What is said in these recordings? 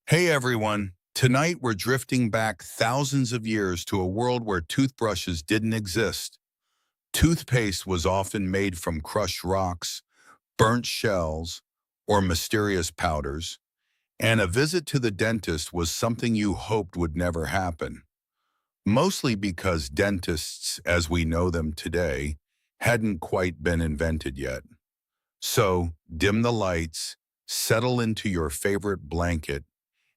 Hey everyone, tonight we're drifting back thousands of years to a world where toothbrushes didn't exist. Toothpaste was often made from crushed rocks, burnt shells, or mysterious powders, and a visit to the dentist was something you hoped would never happen. Mostly because dentists, as we know them today, hadn't quite been invented yet. So, dim the lights, settle into your favorite blanket,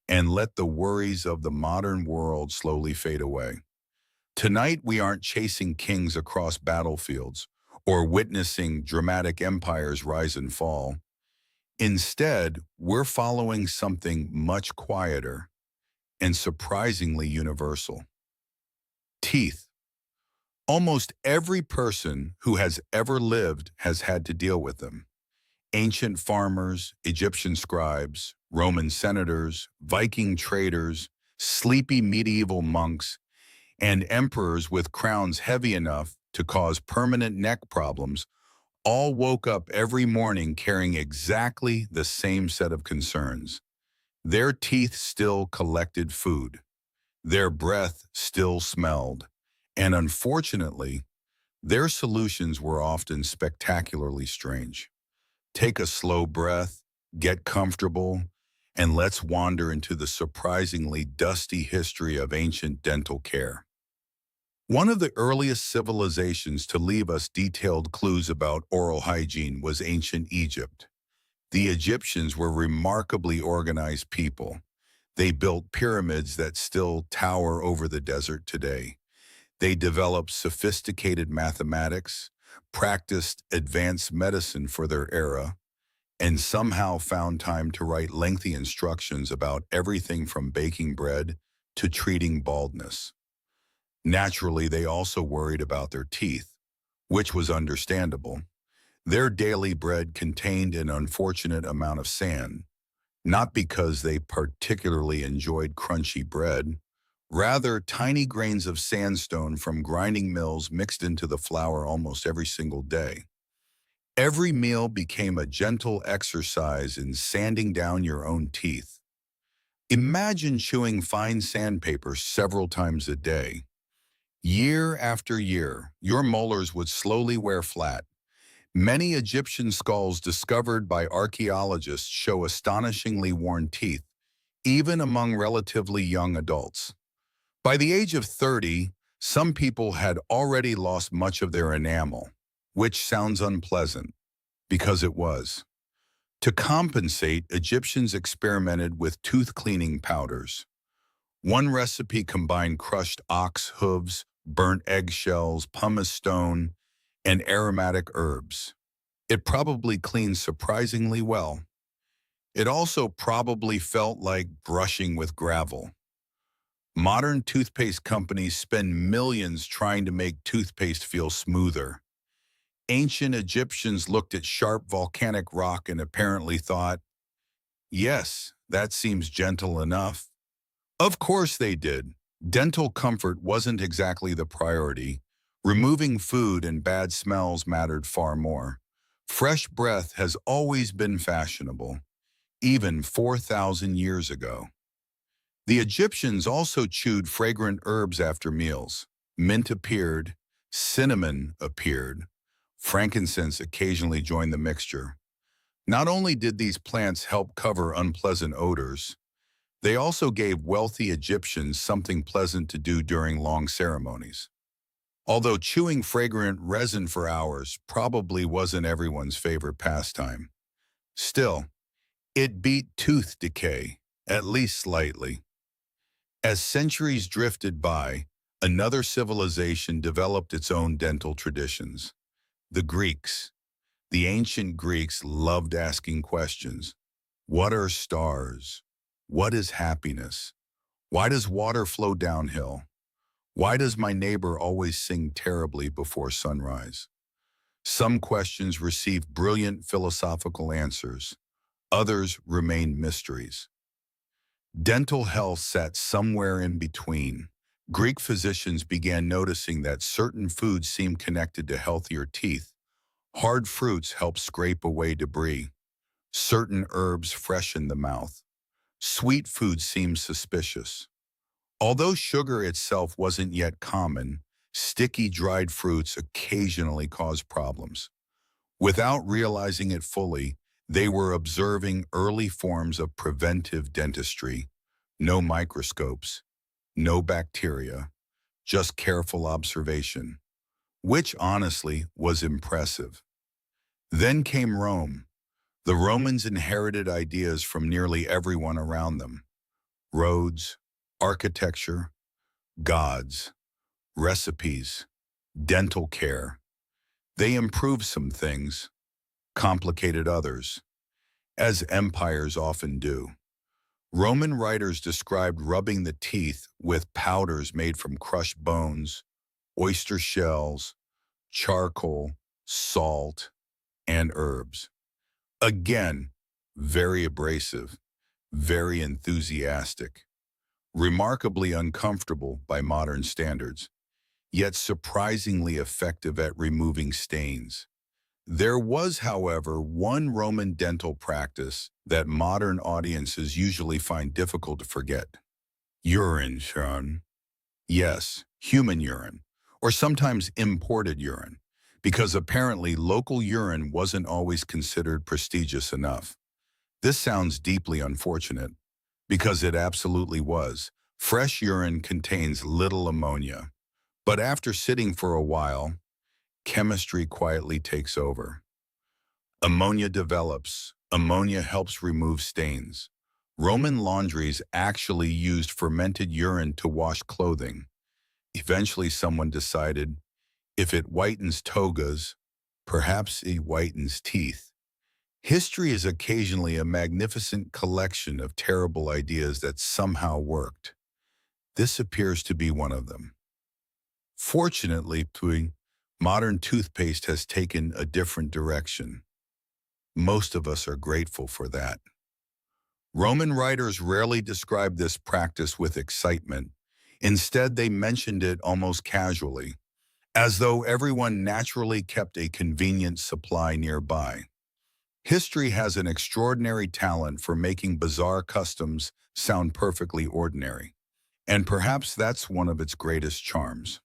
and let the worries of the modern world slowly fade away. Tonight, we aren't chasing kings across battlefields or witnessing dramatic empires rise and fall. Instead, we're following something much quieter and surprisingly universal. Teeth. Almost every person who has ever lived has had to deal with them. Ancient farmers, Egyptian scribes, Roman senators, Viking traders, sleepy medieval monks, and emperors with crowns heavy enough to cause permanent neck problems all woke up every morning carrying exactly the same set of concerns. Their teeth still collected food. Their breath still smelled. And unfortunately, their solutions were often spectacularly strange. Take a slow breath, get comfortable, and let's wander into the surprisingly dusty history of ancient dental care. One of the earliest civilizations to leave us detailed clues about oral hygiene was ancient Egypt. The Egyptians were remarkably organized people. They built pyramids that still tower over the desert today. They developed sophisticated mathematics, practiced advanced medicine for their era, and somehow found time to write lengthy instructions about everything from baking bread to treating baldness. Naturally, they also worried about their teeth, which was understandable. Their daily bread contained an unfortunate amount of sand, not because they particularly enjoyed crunchy bread, rather tiny grains of sandstone from grinding mills mixed into the flour almost every single day. Every meal became a gentle exercise in sanding down your own teeth. Imagine chewing fine sandpaper several times a day. Year after year, your molars would slowly wear flat. Many Egyptian skulls discovered by archaeologists show astonishingly worn teeth, even among relatively young adults. By the age of 30, some people had already lost much of their enamel, which sounds unpleasant because it was. To compensate, Egyptians experimented with tooth cleaning powders. One recipe combined crushed ox hooves, burnt eggshells, pumice stone, and aromatic herbs. It probably cleaned surprisingly well. It also probably felt like brushing with gravel. Modern toothpaste companies spend millions trying to make toothpaste feel smoother. Ancient Egyptians looked at sharp volcanic rock and apparently thought, yes, that seems gentle enough. Of course they did. Dental comfort wasn't exactly the priority. Removing food and bad smells mattered far more. Fresh breath has always been fashionable, even 4,000 years ago. The Egyptians also chewed fragrant herbs after meals. Mint appeared, cinnamon appeared, frankincense occasionally joined the mixture. Not only did these plants help cover unpleasant odors, they also gave wealthy Egyptians something pleasant to do during long ceremonies. Although chewing fragrant resin for hours probably wasn't everyone's favorite pastime, still, it beat tooth decay, at least slightly. As centuries drifted by, another civilization developed its own dental traditions. The Greeks. The ancient Greeks loved asking questions. What are stars? What is happiness? Why does water flow downhill? Why does my neighbor always sing terribly before sunrise? Some questions received brilliant philosophical answers. Others remained mysteries. Dental health sat somewhere in between. Greek physicians began noticing that certain foods seemed connected to healthier teeth. Hard fruits help scrape away debris. Certain herbs freshen the mouth. Sweet food seemed suspicious. Although sugar itself wasn't yet common, sticky dried fruits occasionally caused problems. Without realizing it fully, they were observing early forms of preventive dentistry. No microscopes, no bacteria, just careful observation, which honestly was impressive. Then came Rome. The Romans inherited ideas from nearly everyone around them. Roads, architecture, gods, recipes, dental care. They improved some things, complicated others, as empires often do. Roman writers described rubbing the teeth with powders made from crushed bones, oyster shells, charcoal, salt, and herbs. Again, very abrasive, very enthusiastic, remarkably uncomfortable by modern standards, yet surprisingly effective at removing stains. There was, however, one Roman dental practice that modern audiences usually find difficult to forget. Urine, Sean. Yes, human urine, or sometimes imported urine, because apparently local urine wasn't always considered prestigious enough. This sounds deeply unfortunate, because it absolutely was. Fresh urine contains little ammonia, but after sitting for a while, chemistry quietly takes over. Ammonia develops. Ammonia helps remove stains. Roman laundries actually used fermented urine to wash clothing. Eventually, someone decided, if it whitens togas, perhaps it whitens teeth. History is occasionally a magnificent collection of terrible ideas that somehow worked. This appears to be one of them. Fortunately, modern toothpaste has taken a different direction. Most of us are grateful for that. Roman writers rarely described this practice with excitement. Instead, they mentioned it almost casually, as though everyone naturally kept a convenient supply nearby. History has an extraordinary talent for making bizarre customs sound perfectly ordinary, and perhaps that's one of its greatest charms.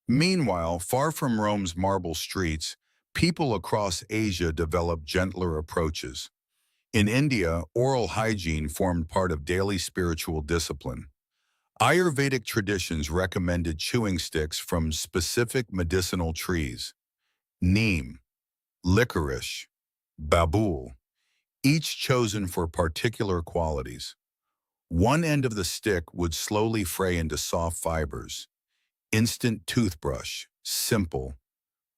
Meanwhile, far from Rome's marble streets, people across Asia developed gentler approaches. In India, oral hygiene formed part of daily spiritual discipline. Ayurvedic traditions recommended chewing sticks from specific medicinal trees: neem, licorice, babool, each chosen for particular qualities. One end of the stick would slowly fray into soft fibers. Instant toothbrush, simple,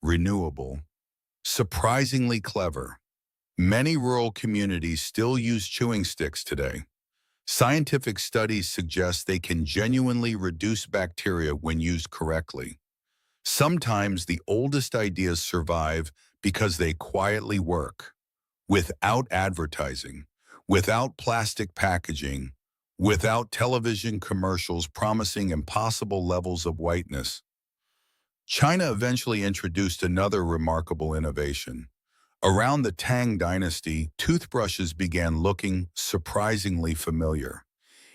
renewable, surprisingly clever. Many rural communities still use chewing sticks today. Scientific studies suggest they can genuinely reduce bacteria when used correctly. Sometimes the oldest ideas survive because they quietly work, without advertising, without plastic packaging, without television commercials promising impossible levels of whiteness. China eventually introduced another remarkable innovation. Around the Tang Dynasty, toothbrushes began looking surprisingly familiar.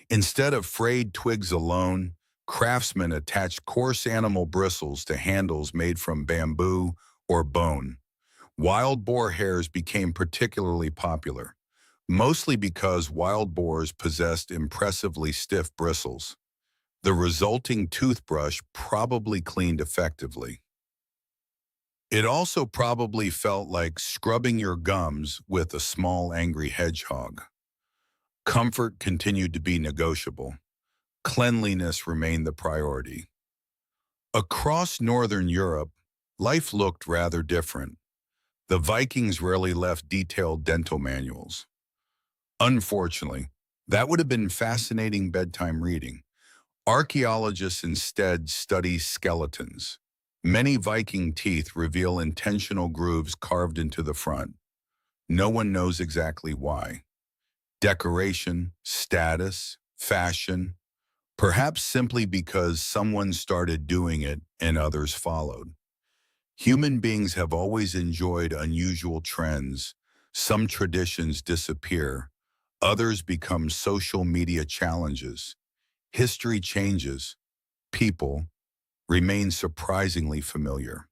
Instead of frayed twigs alone, craftsmen attached coarse animal bristles to handles made from bamboo or bone. Wild boar hairs became particularly popular, mostly because wild boars possessed impressively stiff bristles. The resulting toothbrush probably cleaned effectively. It also probably felt like scrubbing your gums with a small angry hedgehog. Comfort continued to be negotiable. Cleanliness remained the priority. Across Northern Europe, life looked rather different. The Vikings rarely left detailed dental manuals. Unfortunately, that would have been fascinating bedtime reading. Archaeologists instead study skeletons. Many Viking teeth reveal intentional grooves carved into the front. No one knows exactly why. Decoration, status, fashion, perhaps simply because someone started doing it and others followed. Human beings have always enjoyed unusual trends. Some traditions disappear, Others become social media challenges. History changes. People remain surprisingly familiar.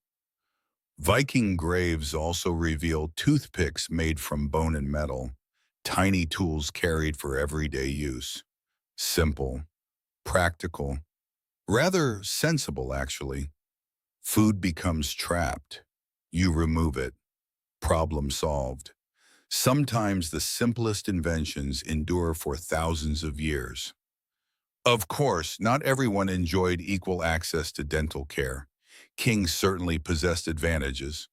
Viking graves also reveal toothpicks made from bone and metal, tiny tools carried for everyday use. Simple, practical, rather sensible actually. Food becomes trapped. You remove it. Problem solved. Sometimes the simplest inventions endure for thousands of years. Of course, not everyone enjoyed equal access to dental care. Kings certainly possessed advantages.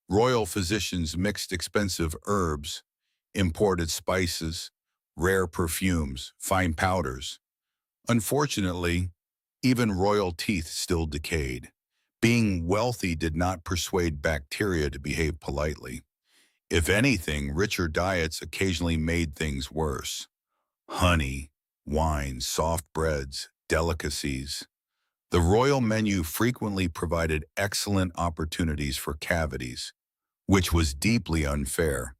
Royal physicians mixed expensive herbs, imported spices, rare perfumes, fine powders. Unfortunately, even royal teeth still decayed. Being wealthy did not persuade bacteria to behave politely. If anything, richer diets occasionally made things worse. Honey, wine, soft breads, delicacies. The royal menu frequently provided excellent opportunities for cavities, which was deeply unfair.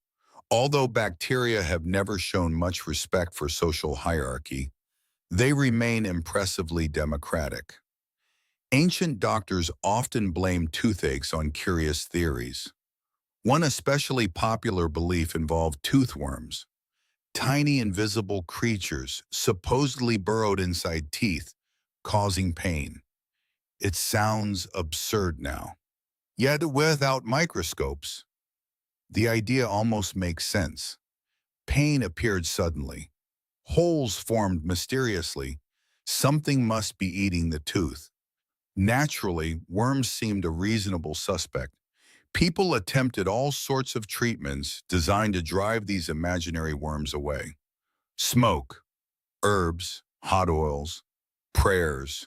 Although bacteria have never shown much respect for social hierarchy, they remain impressively democratic. Ancient doctors often blamed toothaches on curious theories. One especially popular belief involved toothworms, tiny invisible creatures supposedly burrowed inside teeth, causing pain. It sounds absurd now. Yet without microscopes, the idea almost makes sense. Pain appeared suddenly. Holes formed mysteriously. Something must be eating the tooth. Naturally, worms seemed a reasonable suspect. People attempted all sorts of treatments designed to drive these imaginary worms away. Smoke, herbs, hot oils, prayers,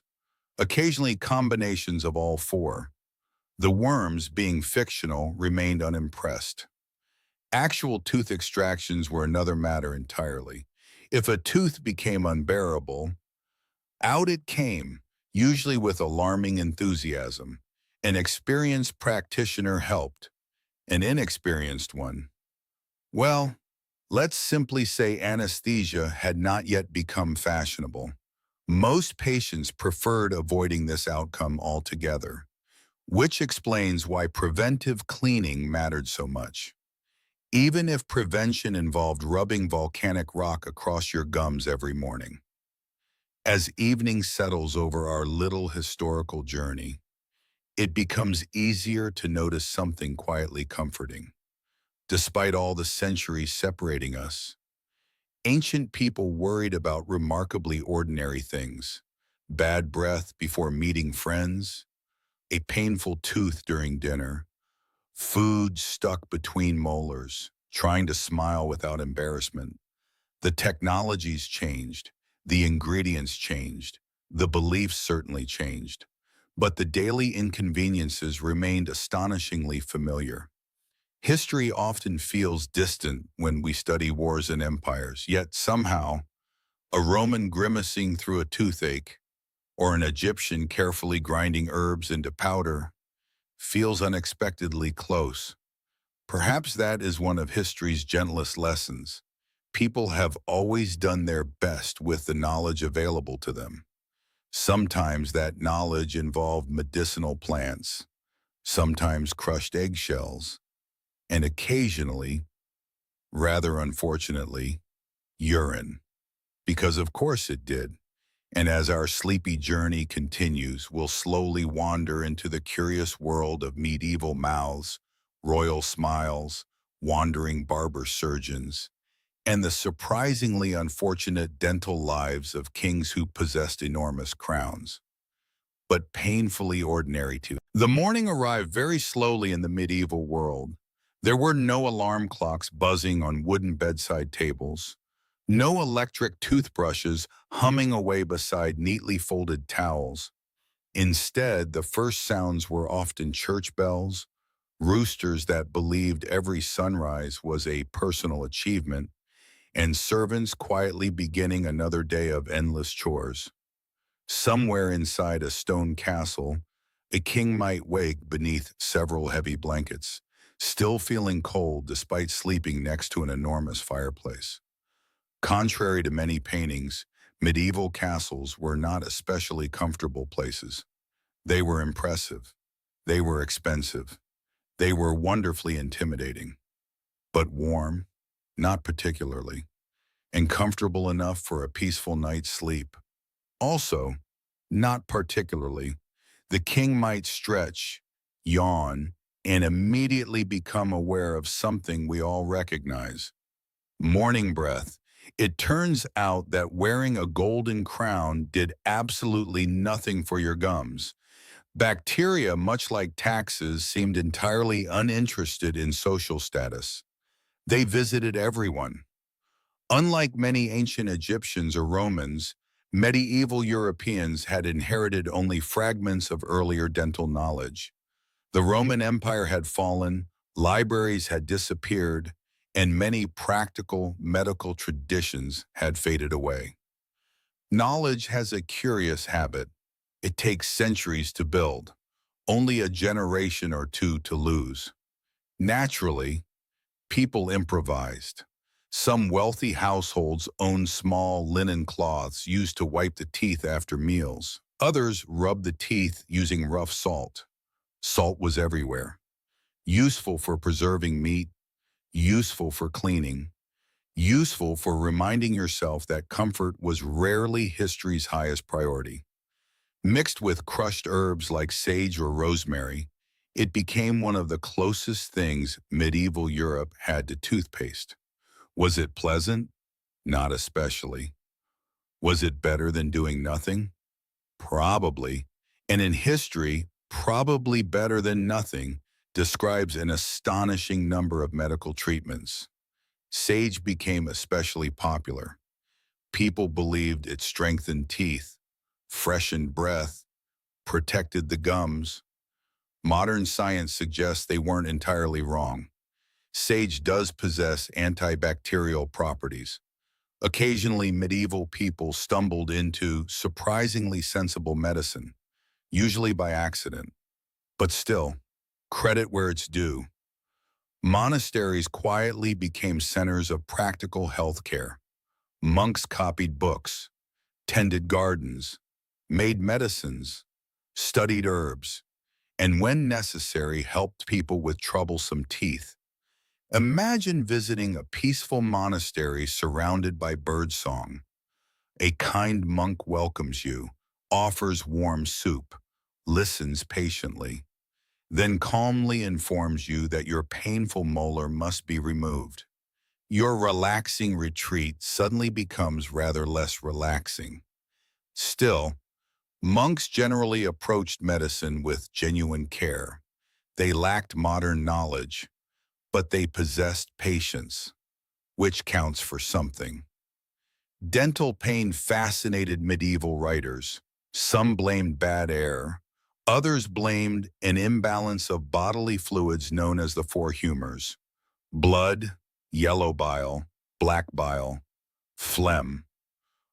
occasionally combinations of all four. The worms, being fictional, remained unimpressed. Actual tooth extractions were another matter entirely. If a tooth became unbearable, out it came, usually with alarming enthusiasm. An experienced practitioner helped, an inexperienced one. Well, let's simply say anesthesia had not yet become fashionable. Most patients preferred avoiding this outcome altogether, which explains why preventive cleaning mattered so much. Even if prevention involved rubbing volcanic rock across your gums every morning. As evening settles over our little historical journey, it becomes easier to notice something quietly comforting. Despite all the centuries separating us, ancient people worried about remarkably ordinary things. Bad breath before meeting friends, a painful tooth during dinner, food stuck between molars, trying to smile without embarrassment. The technologies changed, the ingredients changed, the beliefs certainly changed, but the daily inconveniences remained astonishingly familiar. History often feels distant when we study wars and empires, yet somehow, a Roman grimacing through a toothache or an Egyptian carefully grinding herbs into powder feels unexpectedly close. Perhaps that is one of history's gentlest lessons. People have always done their best with the knowledge available to them. Sometimes that knowledge involved medicinal plants, sometimes crushed eggshells, and occasionally, rather unfortunately, urine. Because of course it did. And as our sleepy journey continues, we'll slowly wander into the curious world of medieval mouths, royal smiles, wandering barber surgeons, and the surprisingly unfortunate dental lives of kings who possessed enormous crowns, but painfully ordinary too. The morning arrived very slowly in the medieval world. There were no alarm clocks buzzing on wooden bedside tables, no electric toothbrushes humming away beside neatly folded towels. Instead, the first sounds were often church bells, roosters that believed every sunrise was a personal achievement, and servants quietly beginning another day of endless chores. Somewhere inside a stone castle, a king might wake beneath several heavy blankets, still feeling cold despite sleeping next to an enormous fireplace. Contrary to many paintings, medieval castles were not especially comfortable places. They were impressive. They were expensive. They were wonderfully intimidating. But warm? Not particularly. And comfortable enough for a peaceful night's sleep? Also, not particularly. The king might stretch, yawn, and immediately become aware of something we all recognize. Morning breath. It turns out that wearing a golden crown did absolutely nothing for your gums. Bacteria, much like taxes, seemed entirely uninterested in social status. They visited everyone. Unlike many ancient Egyptians or Romans, medieval Europeans had inherited only fragments of earlier dental knowledge. The Roman Empire had fallen, libraries had disappeared, and many practical medical traditions had faded away. Knowledge has a curious habit. It takes centuries to build, only a generation or two to lose. Naturally, people improvised. Some wealthy households owned small linen cloths used to wipe the teeth after meals. Others rubbed the teeth using rough salt. Salt was everywhere. Useful for preserving meat, useful for cleaning, useful for reminding yourself that comfort was rarely history's highest priority. Mixed with crushed herbs like sage or rosemary, it became one of the closest things medieval Europe had to toothpaste. Was it pleasant? Not especially. Was it better than doing nothing? Probably. And in history, probably better than nothing describes an astonishing number of medical treatments. Sage became especially popular. People believed it strengthened teeth, freshened breath, protected the gums. Modern science suggests they weren't entirely wrong. Sage does possess antibacterial properties. Occasionally, medieval people stumbled into surprisingly sensible medicine, usually by accident. But still, credit where it's due. Monasteries quietly became centers of practical health care. Monks copied books, tended gardens, made medicines, studied herbs, and when necessary, helped people with troublesome teeth. Imagine visiting a peaceful monastery surrounded by birdsong. A kind monk welcomes you, offers warm soup, listens patiently, then calmly informs you that your painful molar must be removed. Your relaxing retreat suddenly becomes rather less relaxing. Still, monks generally approached medicine with genuine care. They lacked modern knowledge, but they possessed patience, which counts for something. Dental pain fascinated medieval writers. Some blamed bad air. Others blamed an imbalance of bodily fluids known as the four humors: blood, yellow bile, black bile, phlegm.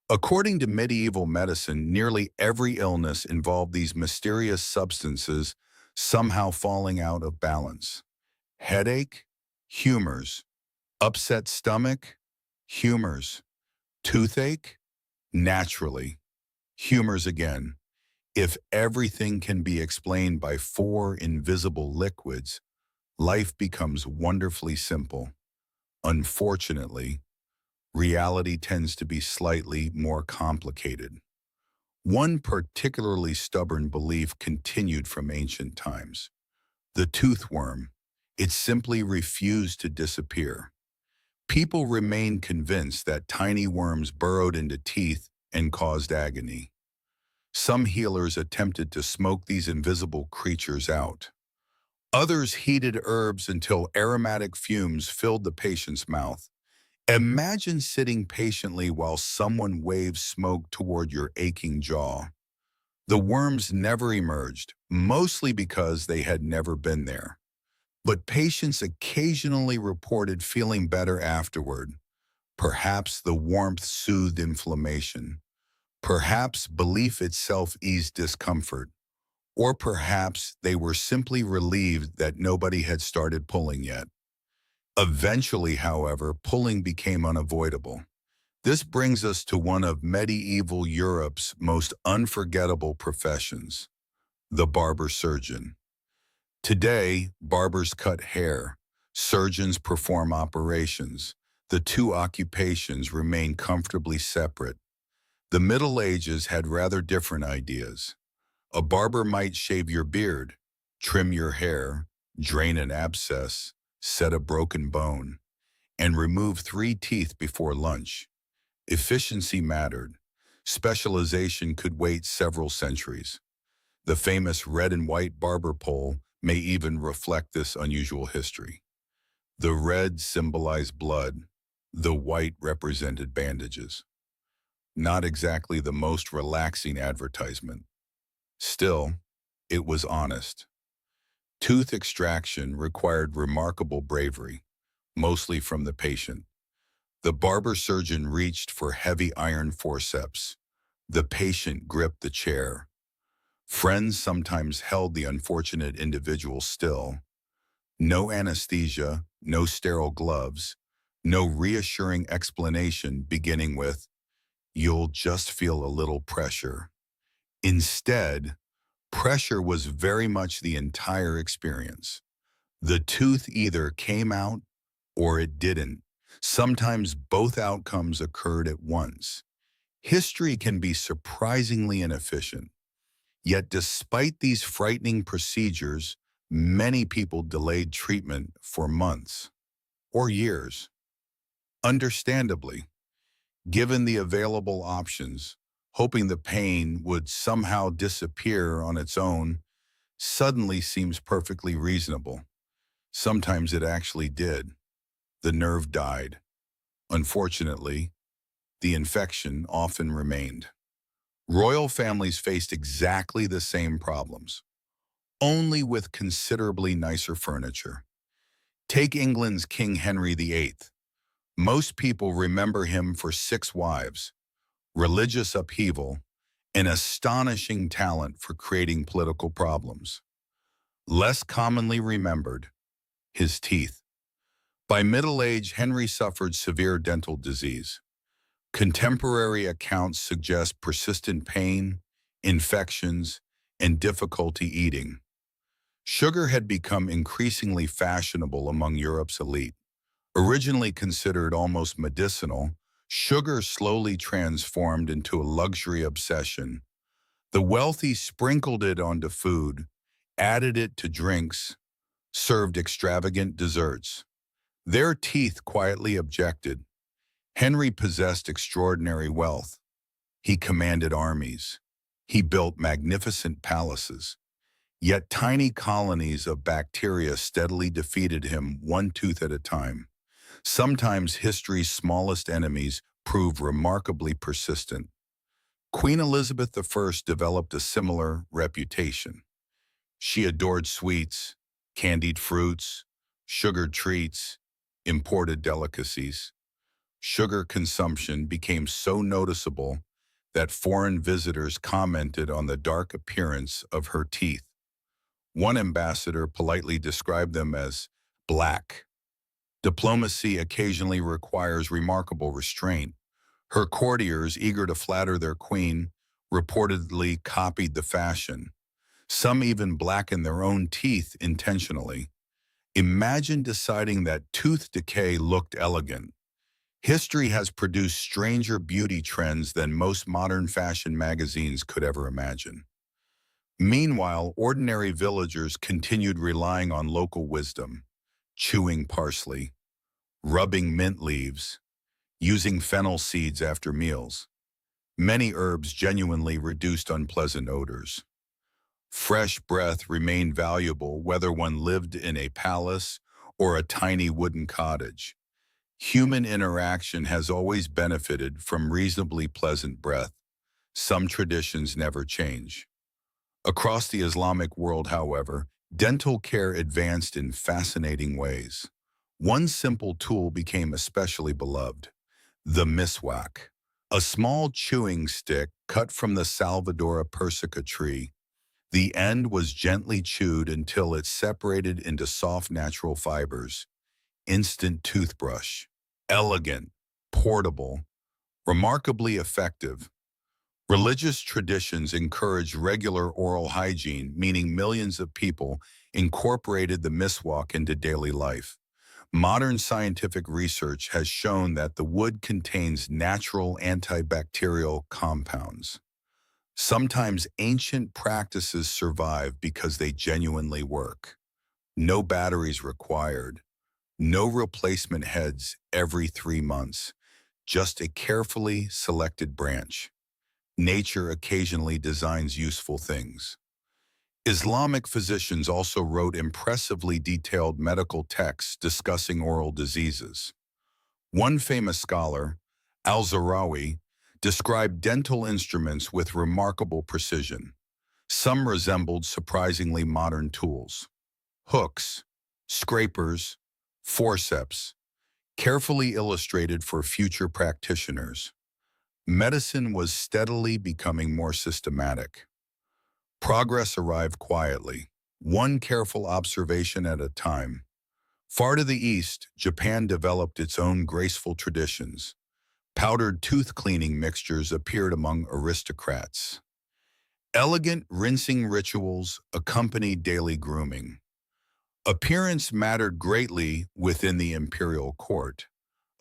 According to medieval medicine, nearly every illness involved these mysterious substances somehow falling out of balance. Headache? Humors. Upset stomach? Humors. Toothache? Naturally. Humors again. If everything can be explained by four invisible liquids, life becomes wonderfully simple. Unfortunately, reality tends to be slightly more complicated. One particularly stubborn belief continued from ancient times: the toothworm. It simply refused to disappear. People remained convinced that tiny worms burrowed into teeth and caused agony. Some healers attempted to smoke these invisible creatures out. Others heated herbs until aromatic fumes filled the patient's mouth. Imagine sitting patiently while someone waves smoke toward your aching jaw. The worms never emerged, mostly because they had never been there. But patients occasionally reported feeling better afterward. Perhaps the warmth soothed inflammation. Perhaps belief itself eased discomfort. Or perhaps they were simply relieved that nobody had started pulling yet. Eventually, however, pulling became unavoidable. This brings us to one of medieval Europe's most unforgettable professions, the barber surgeon. Today, barbers cut hair, surgeons perform operations. The two occupations remain comfortably separate. The Middle Ages had rather different ideas. A barber might shave your beard, trim your hair, drain an abscess, set a broken bone, and remove 3 teeth before lunch. Efficiency mattered. Specialization could wait several centuries. The famous red and white barber pole may even reflect this unusual history. The red symbolized blood, the white represented bandages. Not exactly the most relaxing advertisement. Still, it was honest. Tooth extraction required remarkable bravery, mostly from the patient. The barber surgeon reached for heavy iron forceps. The patient gripped the chair. Friends sometimes held the unfortunate individual still. No anesthesia, no sterile gloves, no reassuring explanation beginning with, "You'll just feel a little pressure." Instead, pressure was very much the entire experience. The tooth either came out or it didn't. Sometimes both outcomes occurred at once. History can be surprisingly inefficient. Yet despite these frightening procedures, many people delayed treatment for months or years. Understandably, given the available options, hoping the pain would somehow disappear on its own suddenly seems perfectly reasonable. Sometimes it actually did. The nerve died. Unfortunately, the infection often remained. Royal families faced exactly the same problems, only with considerably nicer furniture. Take England's King Henry VIII. Most people remember him for 6 wives, religious upheaval, and astonishing talent for creating political problems. Less commonly remembered, his teeth. By middle age, Henry suffered severe dental disease. Contemporary accounts suggest persistent pain, infections, and difficulty eating. Sugar had become increasingly fashionable among Europe's elite. Originally considered almost medicinal, sugar slowly transformed into a luxury obsession. The wealthy sprinkled it onto food, added it to drinks, served extravagant desserts. Their teeth quietly objected. Henry possessed extraordinary wealth. He commanded armies. He built magnificent palaces. Yet tiny colonies of bacteria steadily defeated him, one tooth at a time. Sometimes history's smallest enemies prove remarkably persistent. Queen Elizabeth I developed a similar reputation. She adored sweets, candied fruits, sugared treats, imported delicacies. Sugar consumption became so noticeable that foreign visitors commented on the dark appearance of her teeth. One ambassador politely described them as black. Diplomacy occasionally requires remarkable restraint. Her courtiers, eager to flatter their queen, reportedly copied the fashion. Some even blackened their own teeth intentionally. Imagine deciding that tooth decay looked elegant. History has produced stranger beauty trends than most modern fashion magazines could ever imagine. Meanwhile, ordinary villagers continued relying on local wisdom, chewing parsley, rubbing mint leaves, using fennel seeds after meals. Many herbs genuinely reduced unpleasant odors. Fresh breath remained valuable whether one lived in a palace or a tiny wooden cottage. Human interaction has always benefited from reasonably pleasant breath. Some traditions never change. Across the Islamic world, however, dental care advanced in fascinating ways. One simple tool became especially beloved: the miswak, a small chewing stick cut from the Salvadora persica tree. The end was gently chewed until it separated into soft natural fibers. Instant toothbrush. Elegant, portable, Remarkably effective. Religious traditions encouraged regular oral hygiene, meaning millions of people incorporated the miswak into daily life. Modern scientific research has shown that the wood contains natural antibacterial compounds. Sometimes ancient practices survive because they genuinely work. No batteries required, no replacement heads every 3 months, just a carefully selected branch. Nature occasionally designs useful things. Islamic physicians also wrote impressively detailed medical texts discussing oral diseases. One famous scholar, al-Zahrawi, described dental instruments with remarkable precision. Some resembled surprisingly modern tools. Hooks, scrapers, forceps, carefully illustrated for future practitioners. Medicine was steadily becoming more systematic. Progress arrived quietly, one careful observation at a time. Far to the east, Japan developed its own graceful traditions. Powdered tooth cleaning mixtures appeared among aristocrats. Elegant rinsing rituals accompanied daily grooming. Appearance mattered greatly within the imperial court.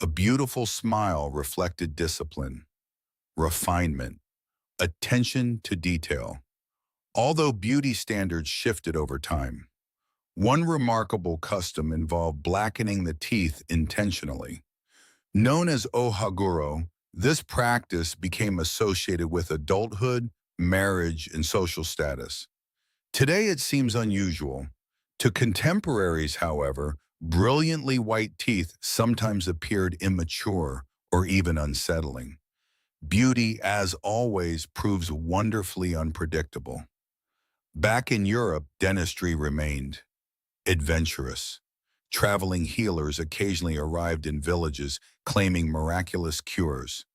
A beautiful smile reflected discipline, refinement, attention to detail. Although beauty standards shifted over time, one remarkable custom involved blackening the teeth intentionally. Known as ohaguro, this practice became associated with adulthood, marriage, and social status. Today it seems unusual. To contemporaries, however, brilliantly white teeth sometimes appeared immature or even unsettling. Beauty, as always, proves wonderfully unpredictable. Back in Europe, dentistry remained adventurous. Traveling healers occasionally arrived in villages claiming miraculous cures.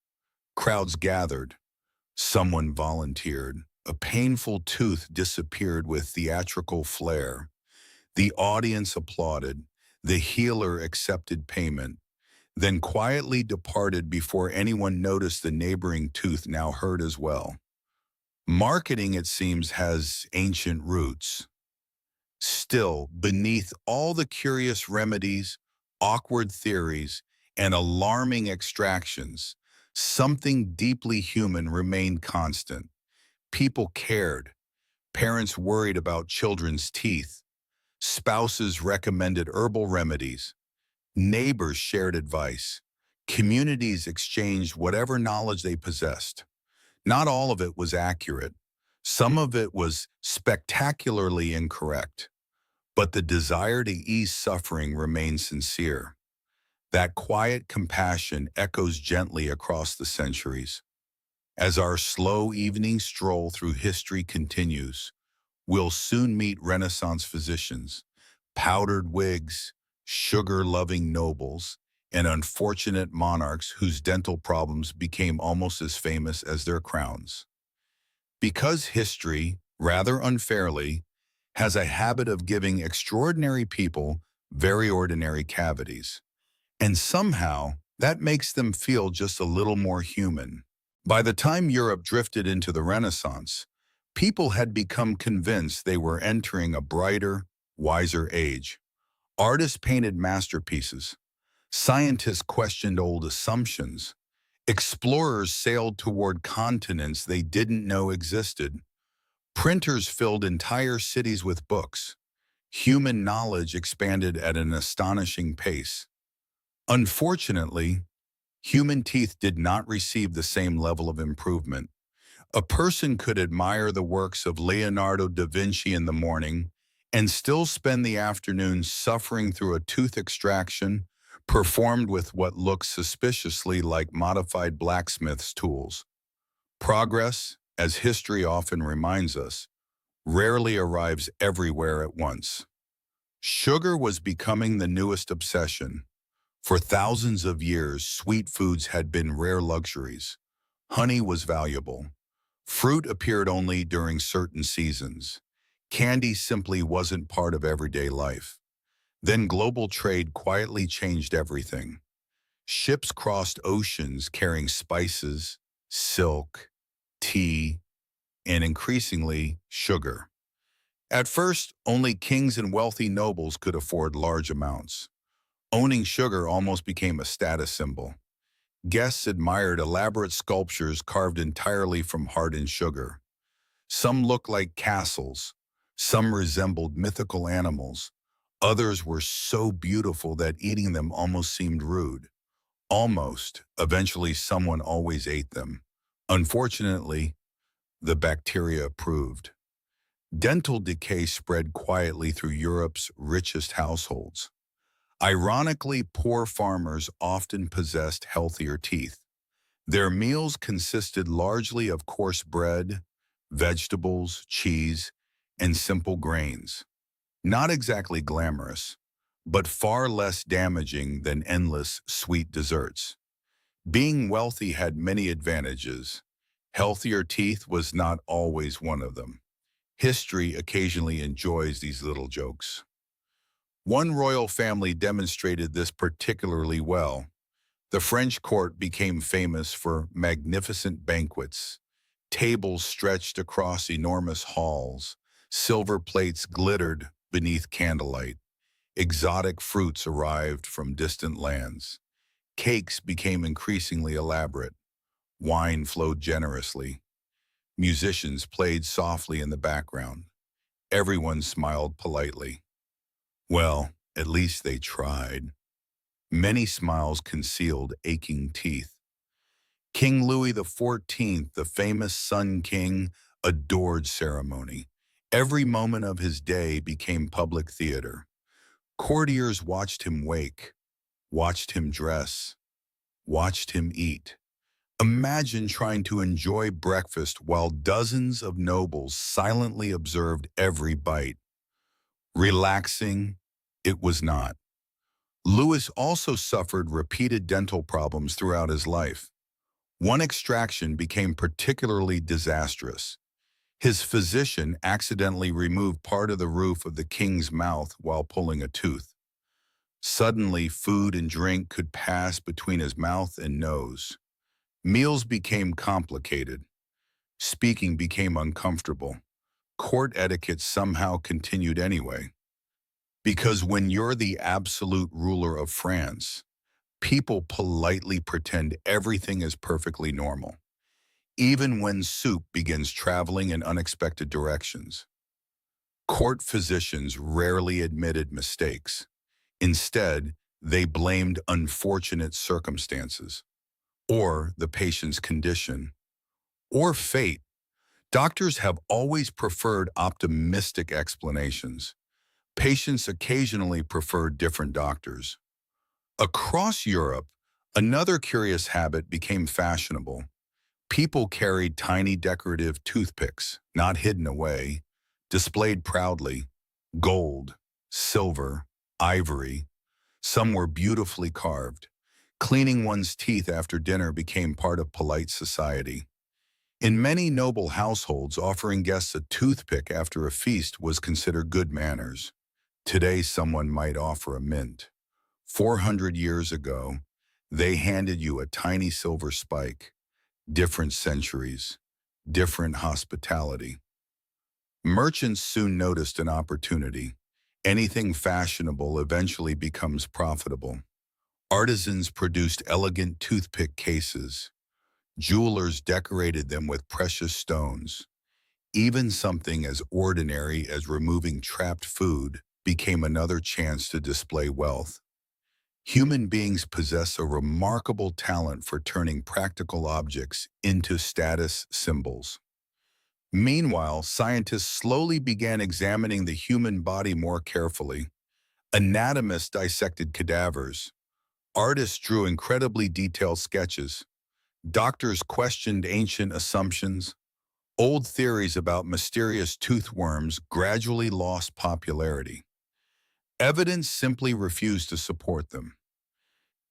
Crowds gathered. Someone volunteered. A painful tooth disappeared with theatrical flair. The audience applauded. The healer accepted payment, then quietly departed before anyone noticed the neighboring tooth now hurt as well. Marketing, it seems, has ancient roots. Still, beneath all the curious remedies, awkward theories, and alarming extractions, something deeply human remained constant. People cared. Parents worried about children's teeth. Spouses recommended herbal remedies. Neighbors shared advice. Communities exchanged whatever knowledge they possessed. Not all of it was accurate. Some of it was spectacularly incorrect. But the desire to ease suffering remains sincere. That quiet compassion echoes gently across the centuries. As our slow evening stroll through history continues, we'll soon meet Renaissance physicians, powdered wigs, sugar-loving nobles, and unfortunate monarchs whose dental problems became almost as famous as their crowns. Because history, rather unfairly, has a habit of giving extraordinary people very ordinary cavities. And somehow, that makes them feel just a little more human. By the time Europe drifted into the Renaissance, people had become convinced they were entering a brighter, wiser age. Artists painted masterpieces. Scientists questioned old assumptions. Explorers sailed toward continents they didn't know existed. Printers filled entire cities with books. Human knowledge expanded at an astonishing pace. Unfortunately, human teeth did not receive the same level of improvement. A person could admire the works of Leonardo da Vinci in the morning and still spend the afternoon suffering through a tooth extraction performed with what looks suspiciously like modified blacksmith's tools. Progress, as history often reminds us, rarely arrives everywhere at once. Sugar was becoming the newest obsession. For thousands of years, sweet foods had been rare luxuries. Honey was valuable. Fruit appeared only during certain seasons. Candy simply wasn't part of everyday life. Then global trade quietly changed everything. Ships crossed oceans carrying spices, silk, tea, and increasingly sugar. At first, only kings and wealthy nobles could afford large amounts. Owning sugar almost became a status symbol. Guests admired elaborate sculptures carved entirely from hardened sugar. Some looked like castles, some resembled mythical animals. Others were so beautiful that eating them almost seemed rude. Almost. Eventually, someone always ate them. Unfortunately, the bacteria approved. Dental decay spread quietly through Europe's richest households. Ironically, poor farmers often possessed healthier teeth. Their meals consisted largely of coarse bread, vegetables, cheese, and simple grains. Not exactly glamorous, but far less damaging than endless sweet desserts. Being wealthy had many advantages. Healthier teeth was not always one of them. History occasionally enjoys these little jokes. One royal family demonstrated this particularly well. The French court became famous for magnificent banquets. Tables stretched across enormous halls. Silver plates glittered beneath candlelight. Exotic fruits arrived from distant lands. Cakes became increasingly elaborate. Wine flowed generously. Musicians played softly in the background. Everyone smiled politely. Well, at least they tried. Many smiles concealed aching teeth. King Louis XIV, the famous Sun King, adored ceremony. Every moment of his day became public theater. Courtiers watched him wake, watched him dress, watched him eat. Imagine trying to enjoy breakfast while dozens of nobles silently observed every bite. Relaxing, it was not. Louis also suffered repeated dental problems throughout his life. One extraction became particularly disastrous. His physician accidentally removed part of the roof of the king's mouth while pulling a tooth. Suddenly, food and drink could pass between his mouth and nose. Meals became complicated. Speaking became uncomfortable. Court etiquette somehow continued anyway. Because when you're the absolute ruler of France, people politely pretend everything is perfectly normal, even when soup begins traveling in unexpected directions. Court physicians rarely admitted mistakes. Instead, they blamed unfortunate circumstances, or the patient's condition, or fate. Doctors have always preferred optimistic explanations. Patients occasionally preferred different doctors. Across Europe, another curious habit became fashionable. People carried tiny decorative toothpicks, not hidden away, displayed proudly. Gold, silver, ivory. Some were beautifully carved. Cleaning one's teeth after dinner became part of polite society. In many noble households, offering guests a toothpick after a feast was considered good manners. Today, someone might offer a mint. 400 years ago, they handed you a tiny silver spike. Different centuries, different hospitality. Merchants soon noticed an opportunity. Anything fashionable eventually becomes profitable. Artisans produced elegant toothpick cases. Jewelers decorated them with precious stones. Even something as ordinary as removing trapped food became another chance to display wealth. Human beings possess a remarkable talent for turning practical objects into status symbols. Meanwhile, scientists slowly began examining the human body more carefully. Anatomists dissected cadavers. Artists drew incredibly detailed sketches. Doctors questioned ancient assumptions. Old theories about mysterious toothworms gradually lost popularity. Evidence simply refused to support them.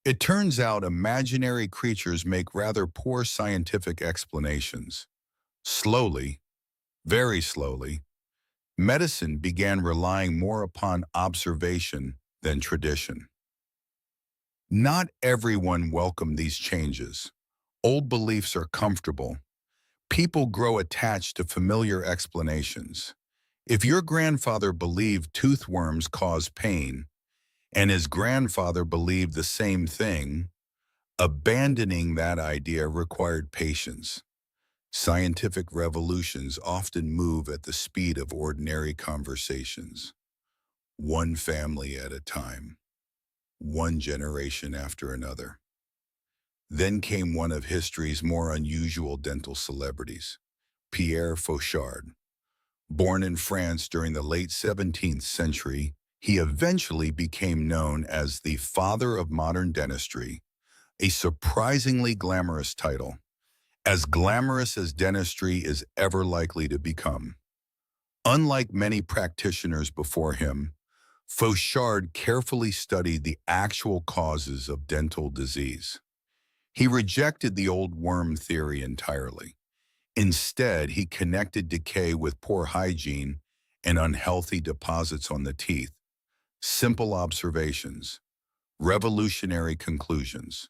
It turns out imaginary creatures make rather poor scientific explanations. Slowly, very slowly, medicine began relying more upon observation than tradition. Not everyone welcomed these changes. Old beliefs are comfortable. People grow attached to familiar explanations. If your grandfather believed toothworms cause pain, and his grandfather believed the same thing, abandoning that idea required patience. Scientific revolutions often move at the speed of ordinary conversations, one family at a time, one generation after another. Then came one of history's more unusual dental celebrities, Pierre Fauchard. Born in France during the late 17th century, he eventually became known as the father of modern dentistry, a surprisingly glamorous title, as glamorous as dentistry is ever likely to become. Unlike many practitioners before him, Fauchard carefully studied the actual causes of dental disease. He rejected the old worm theory entirely. Instead, he connected decay with poor hygiene and unhealthy deposits on the teeth. Simple observations, revolutionary conclusions.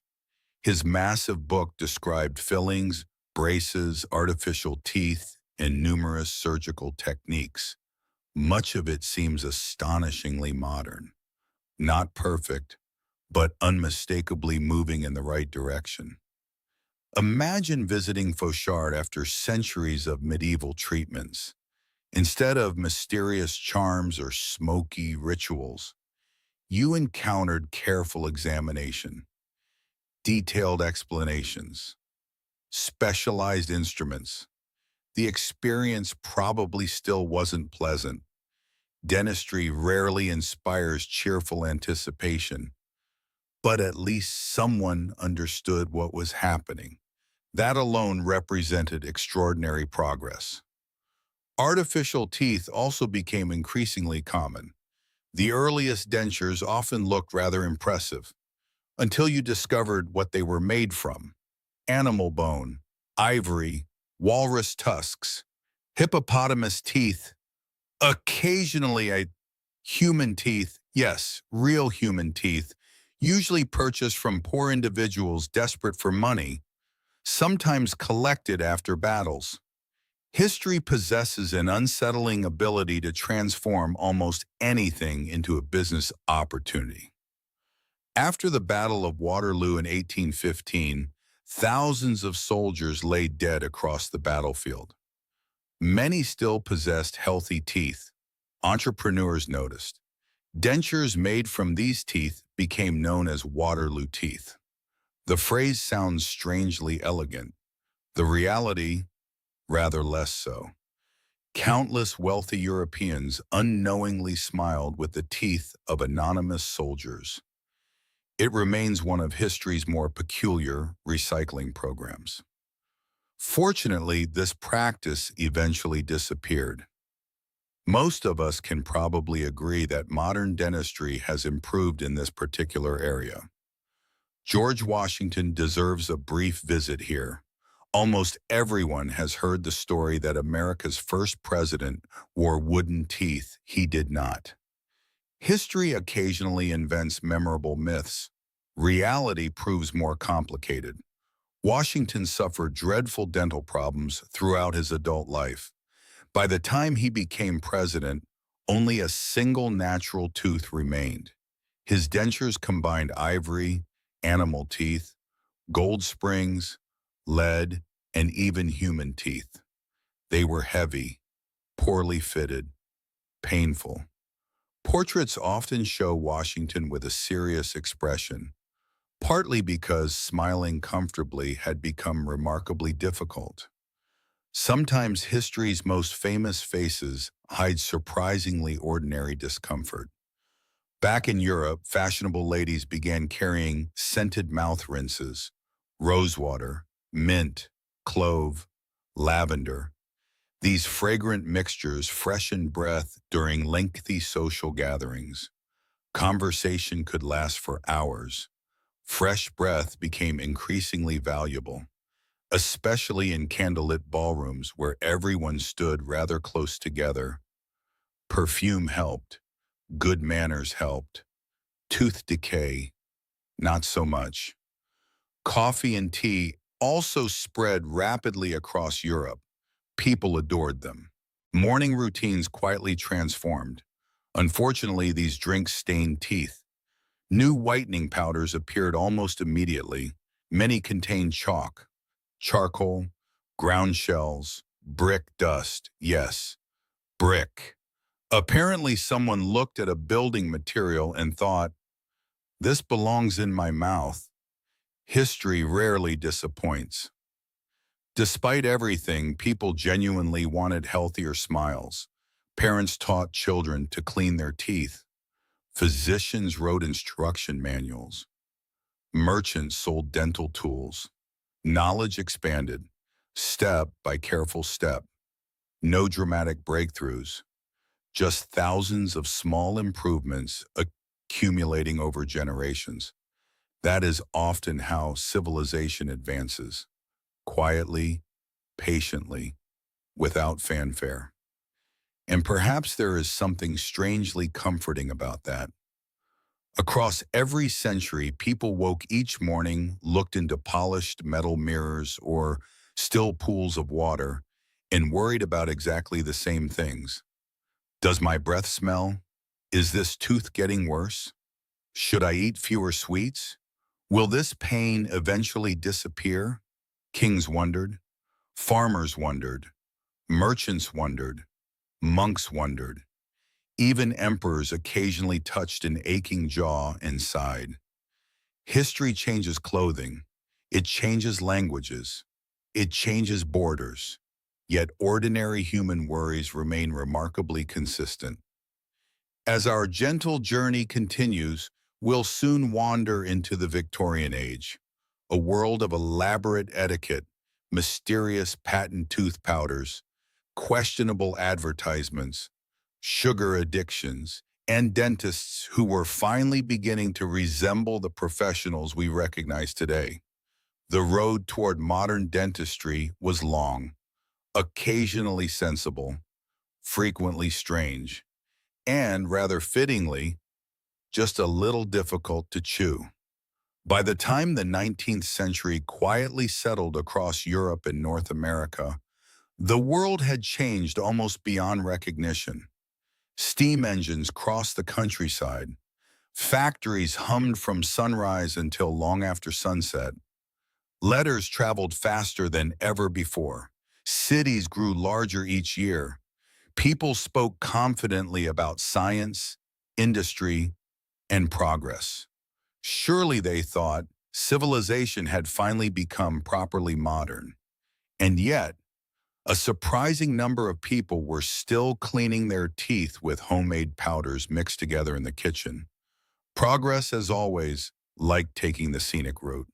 His massive book described fillings, braces, artificial teeth, and numerous surgical techniques. Much of it seems astonishingly modern. Not perfect, but unmistakably moving in the right direction. Imagine visiting Fauchard after centuries of medieval treatments. Instead of mysterious charms or smoky rituals, you encountered careful examination, detailed explanations, specialized instruments. The experience probably still wasn't pleasant. Dentistry rarely inspires cheerful anticipation, but at least someone understood what was happening. That alone represented extraordinary progress. Artificial teeth also became increasingly common. The earliest dentures often looked rather impressive, until you discovered what they were made from: animal bone, ivory, walrus tusks, hippopotamus teeth, occasionally a human teeth, yes, real human teeth, usually purchased from poor individuals desperate for money, sometimes collected after battles. History possesses an unsettling ability to transform almost anything into a business opportunity. After the Battle of Waterloo in 1815, thousands of soldiers lay dead across the battlefield. Many still possessed healthy teeth. Entrepreneurs noticed. Dentures made from these teeth became known as Waterloo teeth. The phrase sounds strangely elegant. The reality, rather less so. Countless wealthy Europeans unknowingly smiled with the teeth of anonymous soldiers. It remains one of history's more peculiar recycling programs. Fortunately, this practice eventually disappeared. Most of us can probably agree that modern dentistry has improved in this particular area. George Washington deserves a brief visit here. Almost everyone has heard the story that America's first president wore wooden teeth. He did not. History occasionally invents memorable myths. Reality proves more complicated. Washington suffered dreadful dental problems throughout his adult life. By the time he became president, only a single natural tooth remained. His dentures combined ivory, animal teeth, gold springs, lead, and even human teeth. They were heavy, poorly fitted, painful. Portraits often show Washington with a serious expression, partly because smiling comfortably had become remarkably difficult. Sometimes history's most famous faces hide surprisingly ordinary discomfort. Back in Europe, fashionable ladies began carrying scented mouth rinses, rosewater, mint, clove, lavender. These fragrant mixtures freshened breath during lengthy social gatherings. Conversation could last for hours. Fresh breath became increasingly valuable, especially in candlelit ballrooms where everyone stood rather close together. Perfume helped. Good manners helped. Tooth decay Not so much. Coffee and tea also spread rapidly across Europe. People adored them. Morning routines quietly transformed. Unfortunately, these drinks stained teeth. New whitening powders appeared almost immediately. Many contained chalk, charcoal, ground shells, brick dust. Yes, brick. Apparently, someone looked at a building material and thought, this belongs in my mouth. History rarely disappoints. Despite everything, people genuinely wanted healthier smiles. Parents taught children to clean their teeth. Physicians wrote instruction manuals. Merchants sold dental tools. Knowledge expanded, step by careful step. No dramatic breakthroughs, just thousands of small improvements accumulating over generations. That is often how civilization advances, quietly, patiently, without fanfare. And perhaps there is something strangely comforting about that. Across every century, people woke each morning, looked into polished metal mirrors or still pools of water, and worried about exactly the same things. Does my breath smell? Is this tooth getting worse? Should I eat fewer sweets? Will this pain eventually disappear? Kings wondered. Farmers wondered. Merchants wondered. Monks wondered. Even emperors occasionally touched an aching jaw and sighed. History changes clothing. It changes languages. It changes borders. Yet ordinary human worries remain remarkably consistent. As our gentle journey continues, we'll soon wander into the Victorian Age, a world of elaborate etiquette, mysterious patent tooth powders, questionable advertisements, sugar addictions, and dentists who were finally beginning to resemble the professionals we recognize today. The road toward modern dentistry was long, occasionally sensible, frequently strange, and, rather fittingly, just a little difficult to chew. By the time the 19th century quietly settled across Europe and North America, the world had changed almost beyond recognition. Steam engines crossed the countryside. Factories hummed from sunrise until long after sunset. Letters traveled faster than ever before. Cities grew larger each year. People spoke confidently about science, industry, and progress. Surely, they thought, civilization had finally become properly modern. And yet, a surprising number of people were still cleaning their teeth with homemade powders mixed together in the kitchen. Progress, as always, liked taking the scenic route.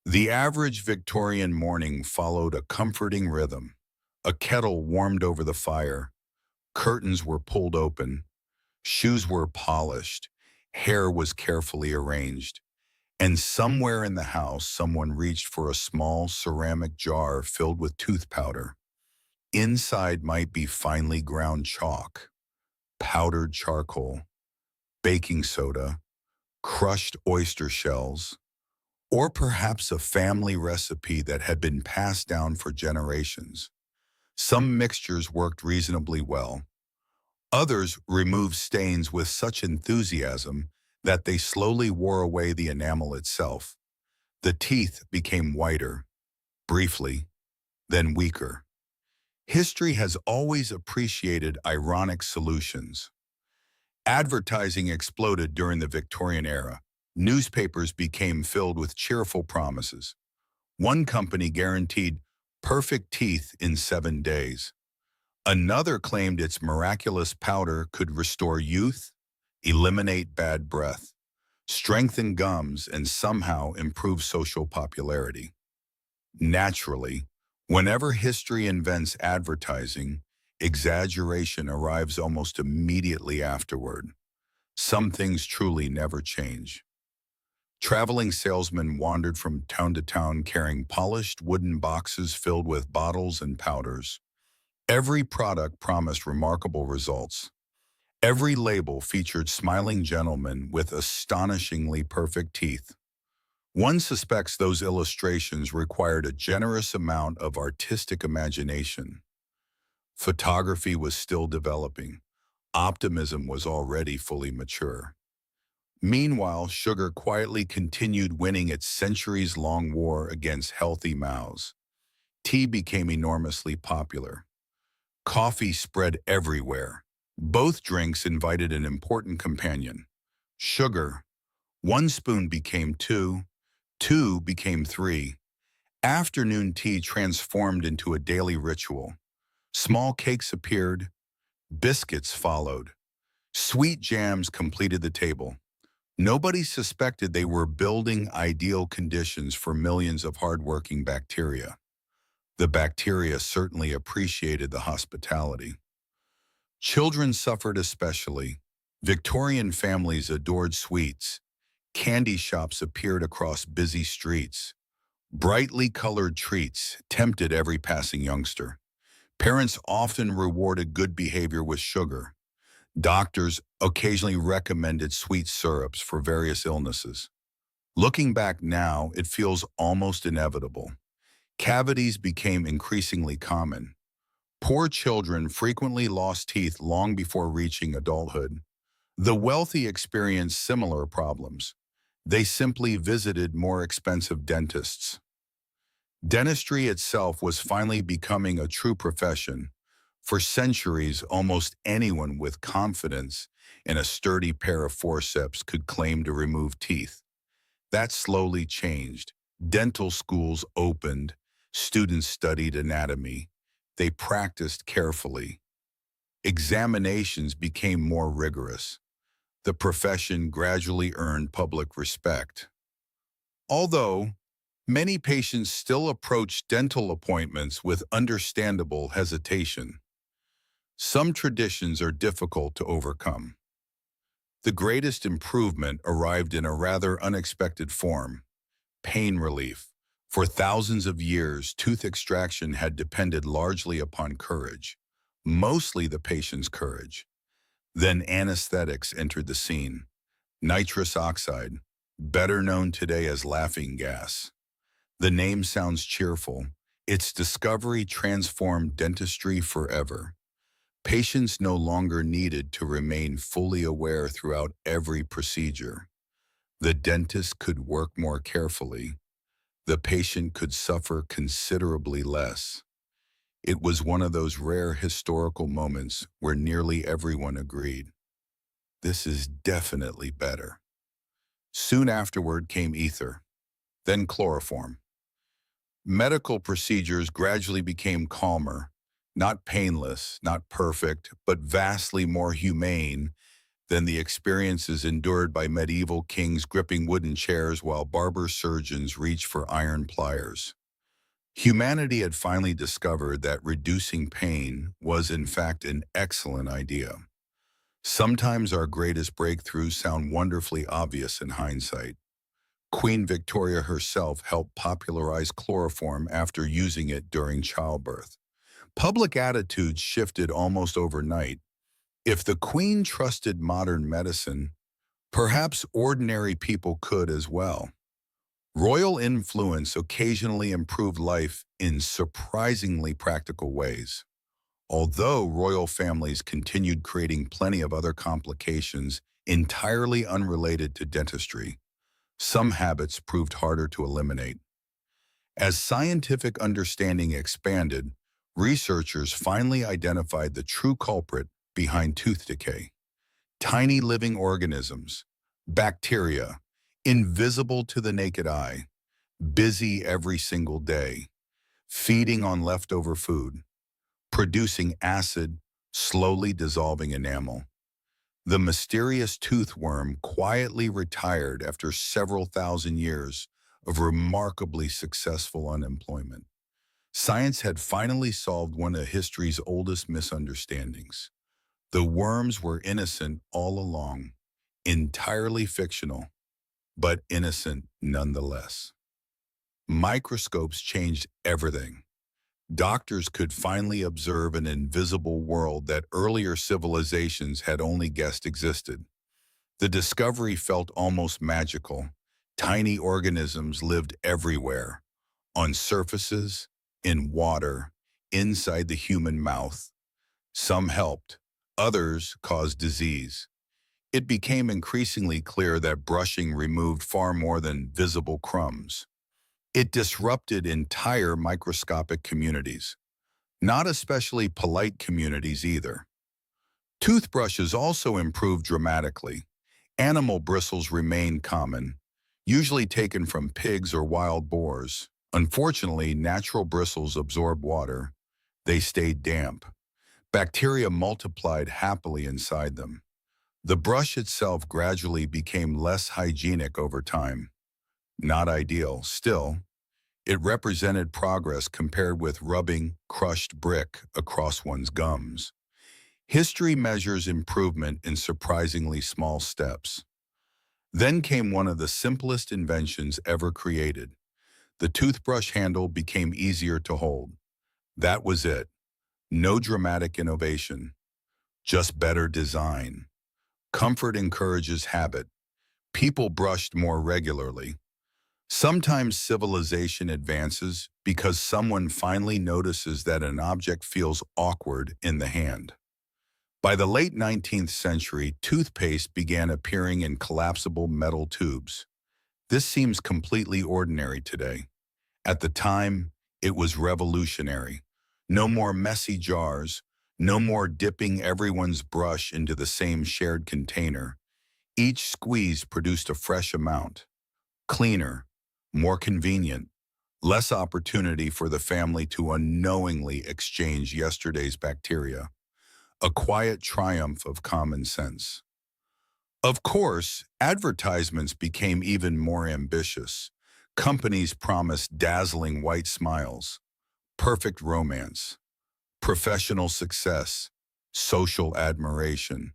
The average Victorian morning followed a comforting rhythm. A kettle warmed over the fire, curtains were pulled open, shoes were polished, hair was carefully arranged, and somewhere in the house someone reached for a small ceramic jar filled with tooth powder. Inside might be finely ground chalk, powdered charcoal, baking soda, crushed oyster shells, or perhaps a family recipe that had been passed down for generations. Some mixtures worked reasonably well. Others removed stains with such enthusiasm that they slowly wore away the enamel itself. The teeth became whiter, briefly, then weaker. History has always appreciated ironic solutions. Advertising exploded during the Victorian era. Newspapers became filled with cheerful promises. One company guaranteed perfect teeth in 7 days. Another claimed its miraculous powder could restore youth, eliminate bad breath, strengthen gums, and somehow improve social popularity. Naturally, whenever history invents advertising, exaggeration arrives almost immediately afterward. Some things truly never change. Traveling salesmen wandered from town to town carrying polished wooden boxes filled with bottles and powders. Every product promised remarkable results. Every label featured smiling gentlemen with astonishingly perfect teeth. One suspects those illustrations required a generous amount of artistic imagination. Photography was still developing. Optimism was already fully mature. Meanwhile, sugar quietly continued winning its centuries-long war against healthy mouths. Tea became enormously popular. Coffee spread everywhere. Both drinks invited an important companion. Sugar. One spoon became two, two became three. Afternoon tea transformed into a daily ritual. Small cakes appeared, biscuits followed. Sweet jams completed the table. Nobody suspected they were building ideal conditions for millions of hardworking bacteria. The bacteria certainly appreciated the hospitality. Children suffered especially. Victorian families adored sweets. Candy shops appeared across busy streets. Brightly colored treats tempted every passing youngster. Parents often rewarded good behavior with sugar. Doctors occasionally recommended sweet syrups for various illnesses. Looking back now, it feels almost inevitable. Cavities became increasingly common. Poor children frequently lost teeth long before reaching adulthood. The wealthy experienced similar problems. They simply visited more expensive dentists. Dentistry itself was finally becoming a true profession. For centuries, almost anyone with confidence and a sturdy pair of forceps could claim to remove teeth. That slowly changed. Dental schools opened, students studied anatomy, they practiced carefully. Examinations became more rigorous. The profession gradually earned public respect. Although many patients still approach dental appointments with understandable hesitation, some traditions are difficult to overcome. The greatest improvement arrived in a rather unexpected form: pain relief. For thousands of years, tooth extraction had depended largely upon courage, mostly the patient's courage. Then anesthetics entered the scene. Nitrous oxide, better known today as laughing gas. The name sounds cheerful. Its discovery transformed dentistry forever. Patients no longer needed to remain fully aware throughout every procedure. The dentist could work more carefully. The patient could suffer considerably less. It was one of those rare historical moments where nearly everyone agreed, this is definitely better. Soon afterward came ether, then chloroform. Medical procedures gradually became calmer, not painless, not perfect, but vastly more humane than the experiences endured by medieval kings gripping wooden chairs while barber surgeons reached for iron pliers. Humanity had finally discovered that reducing pain was in fact an excellent idea. Sometimes our greatest breakthroughs sound wonderfully obvious in hindsight. Queen Victoria herself helped popularize chloroform after using it during childbirth. Public attitudes shifted almost overnight. If the Queen trusted modern medicine, perhaps ordinary people could as well. Royal influence occasionally improved life in surprisingly practical ways. Although royal families continued creating plenty of other complications entirely unrelated to dentistry, some habits proved harder to eliminate. As scientific understanding expanded, researchers finally identified the true culprit behind tooth decay: tiny living organisms, bacteria, invisible to the naked eye, busy every single day, feeding on leftover food, producing acid, slowly dissolving enamel. The mysterious toothworm quietly retired after several thousand years of remarkably successful unemployment. Science had finally solved one of history's oldest misunderstandings. The worms were innocent all along, entirely fictional, but innocent nonetheless. Microscopes changed everything. Doctors could finally observe an invisible world that earlier civilizations had only guessed existed. The discovery felt almost magical. Tiny organisms lived everywhere, on surfaces, in water, inside the human mouth. Some helped, others caused disease. It became increasingly clear that brushing removed far more than visible crumbs. It disrupted entire microscopic communities, not especially polite communities either. Toothbrushes also improved dramatically. Animal bristles remained common, usually taken from pigs or wild boars. Unfortunately, natural bristles absorb water. They stayed damp. Bacteria multiplied happily inside them. The brush itself gradually became less hygienic over time. Not ideal. Still, it represented progress compared with rubbing crushed brick across one's gums. History measures improvement in surprisingly small steps. Then came one of the simplest inventions ever created. The toothbrush handle became easier to hold. That was it. No dramatic innovation, just better design. Comfort encourages habit. People brushed more regularly. Sometimes civilization advances because someone finally notices that an object feels awkward in the hand. By the late 19th century, toothpaste began appearing in collapsible metal tubes. This seems completely ordinary today. At the time, it was revolutionary. No more messy jars, no more dipping everyone's brush into the same shared container. Each squeeze produced a fresh amount. Cleaner, more convenient, less opportunity for the family to unknowingly exchange yesterday's bacteria. A quiet triumph of common sense. Of course, advertisements became even more ambitious. Companies promised dazzling white smiles, perfect romance, professional success, social admiration.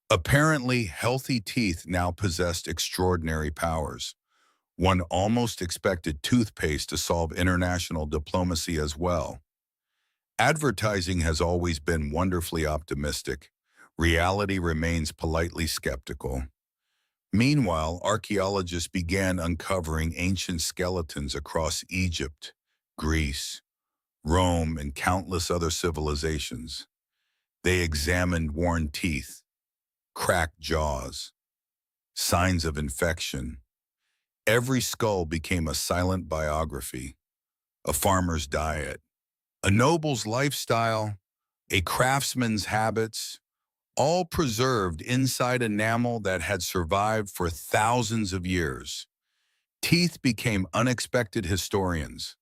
Apparently, healthy teeth now possessed extraordinary powers. One almost expected toothpaste to solve international diplomacy as well. Advertising has always been wonderfully optimistic. Reality remains politely skeptical. Meanwhile, archaeologists began uncovering ancient skeletons across Egypt, Greece, Rome, and countless other civilizations. They examined worn teeth, cracked jaws, signs of infection. Every skull became a silent biography, a farmer's diet, a noble's lifestyle, a craftsman's habits, all preserved inside enamel that had survived for thousands of years. Teeth became unexpected historians.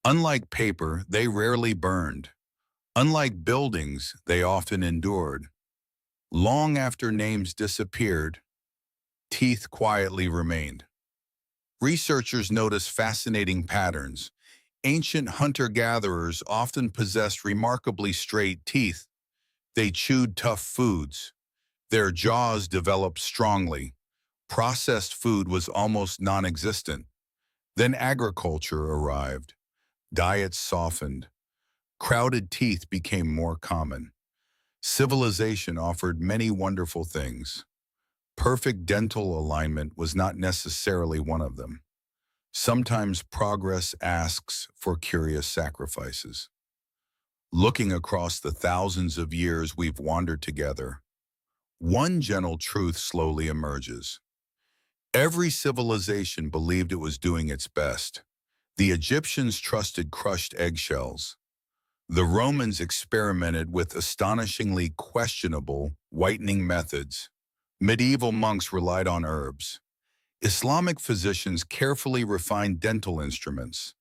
Unlike paper, they rarely burned. Unlike buildings, they often endured. Long after names disappeared, teeth quietly remained. Researchers noticed fascinating patterns. Ancient hunter-gatherers often possessed remarkably straight teeth. They chewed tough foods. Their jaws developed strongly. Processed food was almost non-existent. Then agriculture arrived. Diets softened. Crowded teeth became more common. Civilization offered many wonderful things. Perfect dental alignment was not necessarily one of them. Sometimes progress asks for curious sacrifices. Looking across the thousands of years we've wandered together, one gentle truth slowly emerges. Every civilization believed it was doing its best. The Egyptians trusted crushed eggshells. The Romans experimented with astonishingly questionable whitening methods. Medieval monks relied on herbs. Islamic physicians carefully refined dental instruments.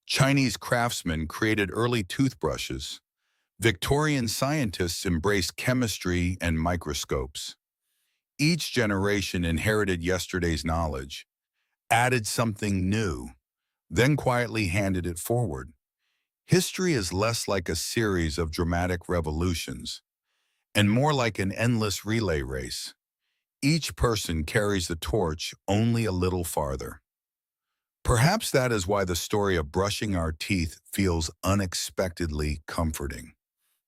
Chinese craftsmen created early toothbrushes. Victorian scientists embraced chemistry and microscopes. Each generation inherited yesterday's knowledge, added something new, then quietly handed it forward. History is less like a series of dramatic revolutions and more like an endless relay race. Each person carries the torch only a little farther. Perhaps that is why the story of brushing our teeth feels unexpectedly comforting.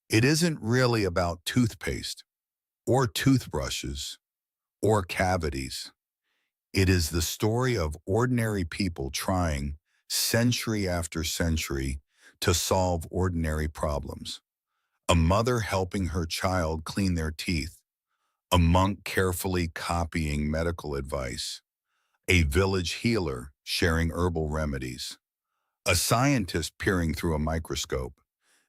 It isn't really about toothpaste or toothbrushes or cavities. It is the story of ordinary people trying, century after century, to solve ordinary problems. A mother helping her child clean their teeth, a monk carefully copying medical advice, a village healer sharing herbal remedies, a scientist peering through a microscope.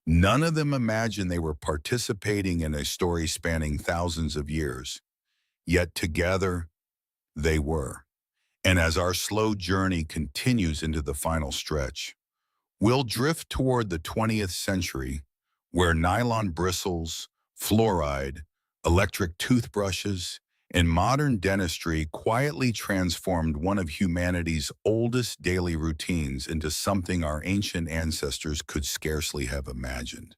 None of them imagined they were participating in a story spanning thousands of years, yet together they were. And as our slow journey continues into the final stretch, we'll drift toward the 20th century, where nylon bristles, fluoride, electric toothbrushes, and modern dentistry quietly transformed one of humanity's oldest daily routines into something our ancient ancestors could scarcely have imagined.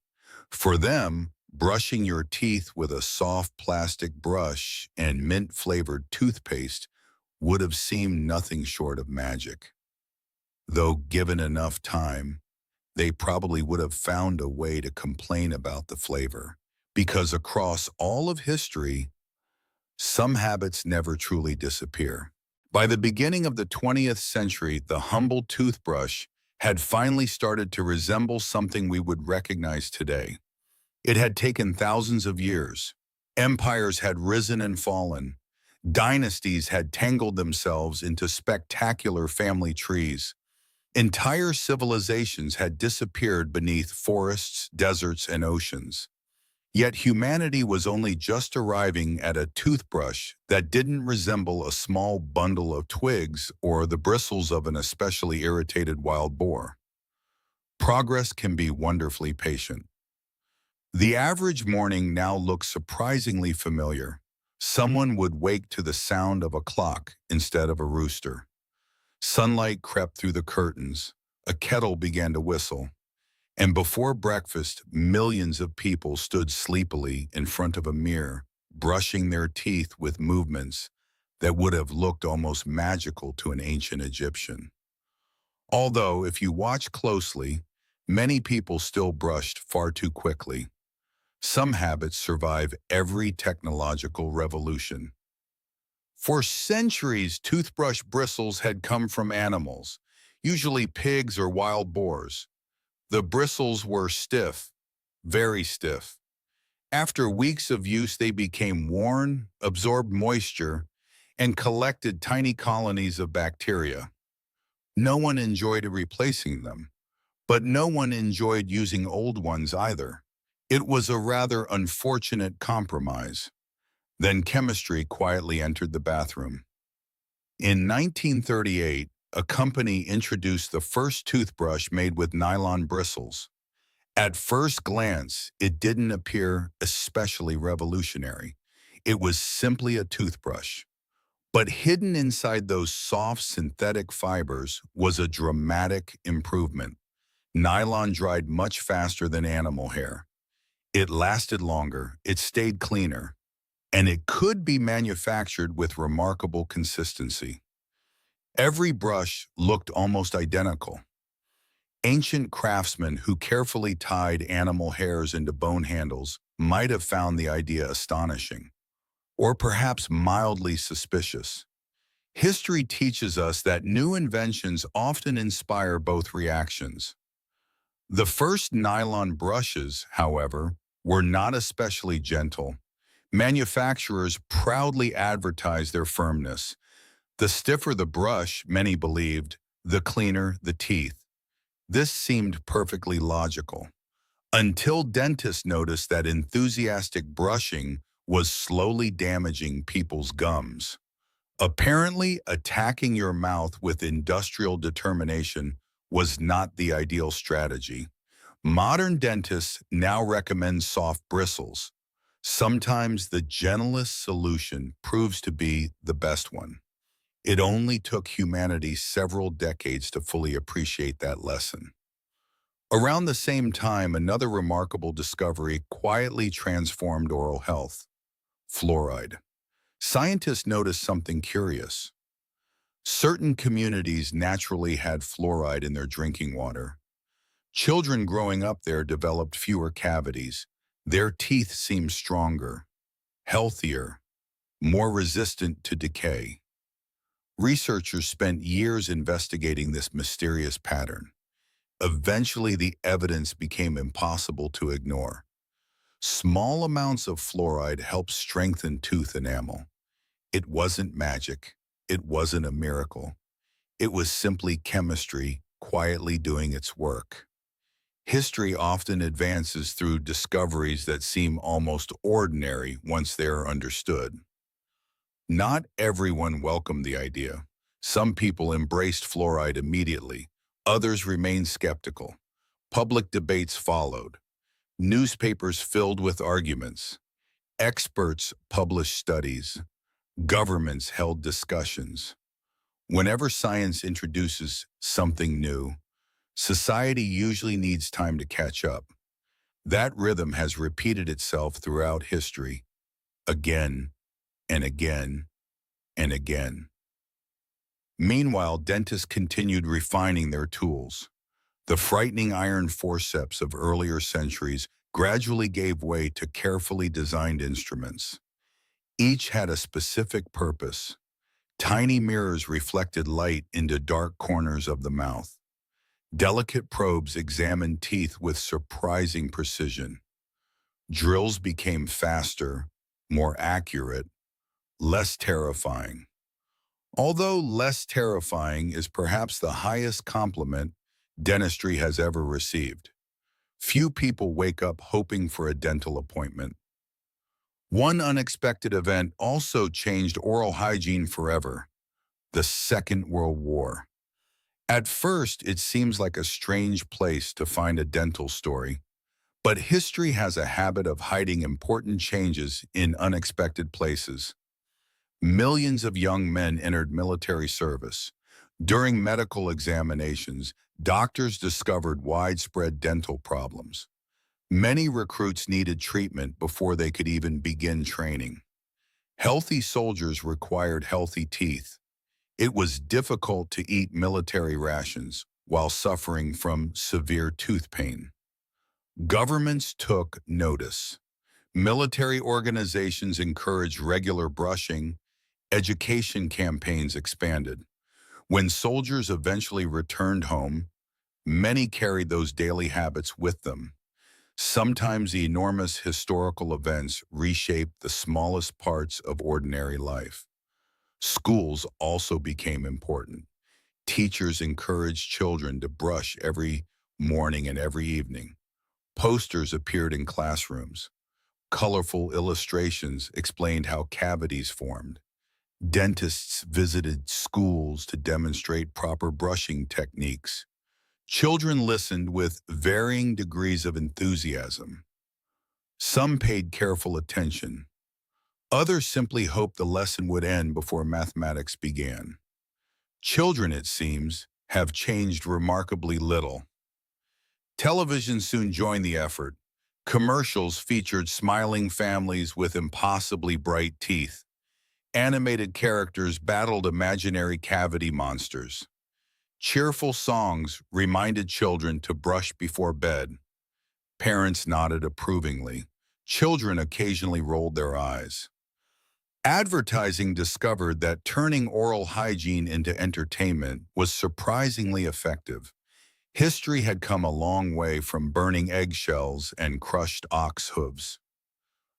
For them, brushing your teeth with a soft plastic brush and mint-flavored toothpaste would have seemed nothing short of magic. Though given enough time, they probably would have found a way to complain about the flavor. Because across all of history, some habits never truly disappear. By the beginning of the 20th century, the humble toothbrush had finally started to resemble something we would recognize today. It had taken thousands of years. Empires had risen and fallen. Dynasties had tangled themselves into spectacular family trees. Entire civilizations had disappeared beneath forests, deserts, and oceans. Yet humanity was only just arriving at a toothbrush that didn't resemble a small bundle of twigs or the bristles of an especially irritated wild boar. Progress can be wonderfully patient. The average morning now looks surprisingly familiar. Someone would wake to the sound of a clock instead of a rooster. Sunlight crept through the curtains. A kettle began to whistle. And before breakfast, millions of people stood sleepily in front of a mirror, brushing their teeth with movements that would have looked almost magical to an ancient Egyptian. Although, if you watch closely, many people still brushed far too quickly. Some habits survive every technological revolution. For centuries, toothbrush bristles had come from animals, usually pigs or wild boars. The bristles were stiff, very stiff. After weeks of use, they became worn, absorbed moisture, and collected tiny colonies of bacteria. No one enjoyed replacing them, but no one enjoyed using old ones either. It was a rather unfortunate compromise. Then chemistry quietly entered the bathroom. In 1938, a company introduced the first toothbrush made with nylon bristles. At first glance, it didn't appear especially revolutionary. It was simply a toothbrush. But hidden inside those soft synthetic fibers was a dramatic improvement. Nylon dried much faster than animal hair. It lasted longer, it stayed cleaner, and it could be manufactured with remarkable consistency. Every brush looked almost identical. Ancient craftsmen who carefully tied animal hairs into bone handles might have found the idea astonishing, or perhaps mildly suspicious. History teaches us that new inventions often inspire both reactions. The first nylon brushes, however, were not especially gentle. Manufacturers proudly advertised their firmness. The stiffer the brush, many believed, the cleaner the teeth. This seemed perfectly logical, until dentists noticed that enthusiastic brushing was slowly damaging people's gums. Apparently, attacking your mouth with industrial determination was not the ideal strategy. Modern dentists now recommend soft bristles. Sometimes the gentlest solution proves to be the best one. It only took humanity several decades to fully appreciate that lesson. Around the same time, another remarkable discovery quietly transformed oral health: fluoride. Scientists noticed something curious. Certain communities naturally had fluoride in their drinking water. Children growing up there developed fewer cavities. Their teeth seemed stronger, healthier, more resistant to decay. Researchers spent years investigating this mysterious pattern. Eventually, the evidence became impossible to ignore. Small amounts of fluoride help strengthen tooth enamel. It wasn't magic. It wasn't a miracle. It was simply chemistry quietly doing its work. History often advances through discoveries that seem almost ordinary once they are understood. Not everyone welcomed the idea. Some people embraced fluoride immediately. Others remained skeptical. Public debates followed. Newspapers filled with arguments. Experts published studies. Governments held discussions. Whenever science introduces something new, society usually needs time to catch up. That rhythm has repeated itself throughout history, again and again and again. Meanwhile, dentists continued refining their tools. The frightening iron forceps of earlier centuries gradually gave way to carefully designed instruments. Each had a specific purpose. Tiny mirrors reflected light into dark corners of the mouth. Delicate probes examined teeth with surprising precision. Drills became faster, more accurate, less terrifying. Although less terrifying is perhaps the highest compliment dentistry has ever received. Few people wake up hoping for a dental appointment. One unexpected event also changed oral hygiene forever: the Second World War. At first, it seems like a strange place to find a dental story, but history has a habit of hiding important changes in unexpected places. Millions of young men entered military service. During medical examinations, doctors discovered widespread dental problems. Many recruits needed treatment before they could even begin training. Healthy soldiers required healthy teeth. It was difficult to eat military rations while suffering from severe tooth pain. Governments took notice. Military organizations encouraged regular brushing. Education campaigns expanded. When soldiers eventually returned home, many carried those daily habits with them. Sometimes the enormous historical events reshaped the smallest parts of ordinary life. Schools also became important. Teachers encouraged children to brush every morning and every evening. Posters appeared in classrooms. Colorful illustrations explained how cavities formed. Dentists visited schools to demonstrate proper brushing techniques. Children listened with varying degrees of enthusiasm. Some paid careful attention. Others simply hoped the lesson would end before mathematics began. Children, it seems, have changed remarkably little. Television soon joined the effort. Commercials featured smiling families with impossibly bright teeth. Animated characters battled imaginary cavity monsters. Cheerful songs reminded children to brush before bed. Parents nodded approvingly. Children occasionally rolled their eyes. Advertising discovered that turning oral hygiene into entertainment was surprisingly effective. History had come a long way from burning eggshells and crushed ox hooves.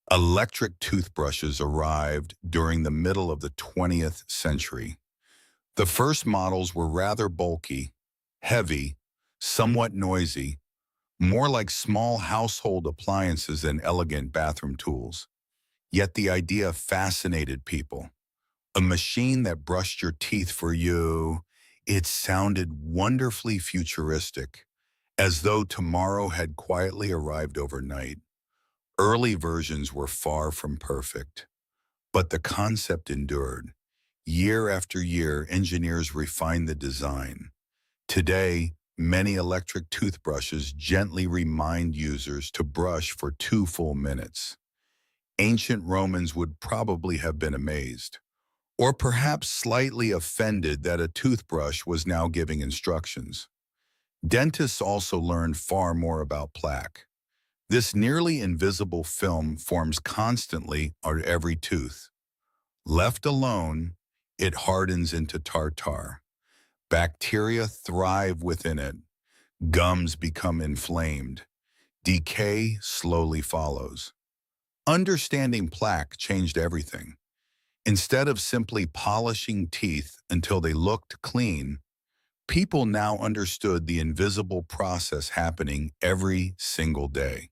Electric toothbrushes arrived during the middle of the 20th century. The first models were rather bulky, heavy, somewhat noisy, more like small household appliances than elegant bathroom tools. Yet the idea fascinated people. A machine that brushed your teeth for you. It sounded wonderfully futuristic, as though tomorrow had quietly arrived overnight. Early versions were far from perfect, but the concept endured. Year after year, engineers refined the design. Today, many electric toothbrushes gently remind users to brush for 2 full minutes. Ancient Romans would probably have been amazed. or perhaps slightly offended that a toothbrush was now giving instructions. Dentists also learned far more about plaque. This nearly invisible film forms constantly on every tooth. Left alone, it hardens into tartar. Bacteria thrive within it. Gums become inflamed. Decay slowly follows. Understanding plaque changed everything. Instead of simply polishing teeth until they looked clean, people now understood the invisible process happening every single day.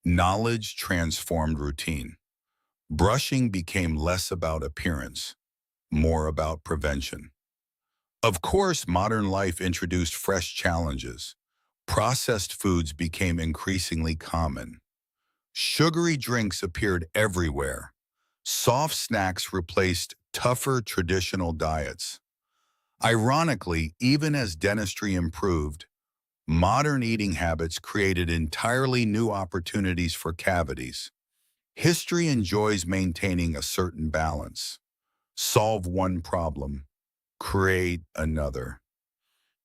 Knowledge transformed routine. Brushing became less about appearance, more about prevention. Of course, modern life introduced fresh challenges. Processed foods became increasingly common. Sugary drinks appeared everywhere. Soft snacks replaced tougher traditional diets. Ironically, even as dentistry improved, modern eating habits created entirely new opportunities for cavities. History enjoys maintaining a certain balance. Solve one problem, create another.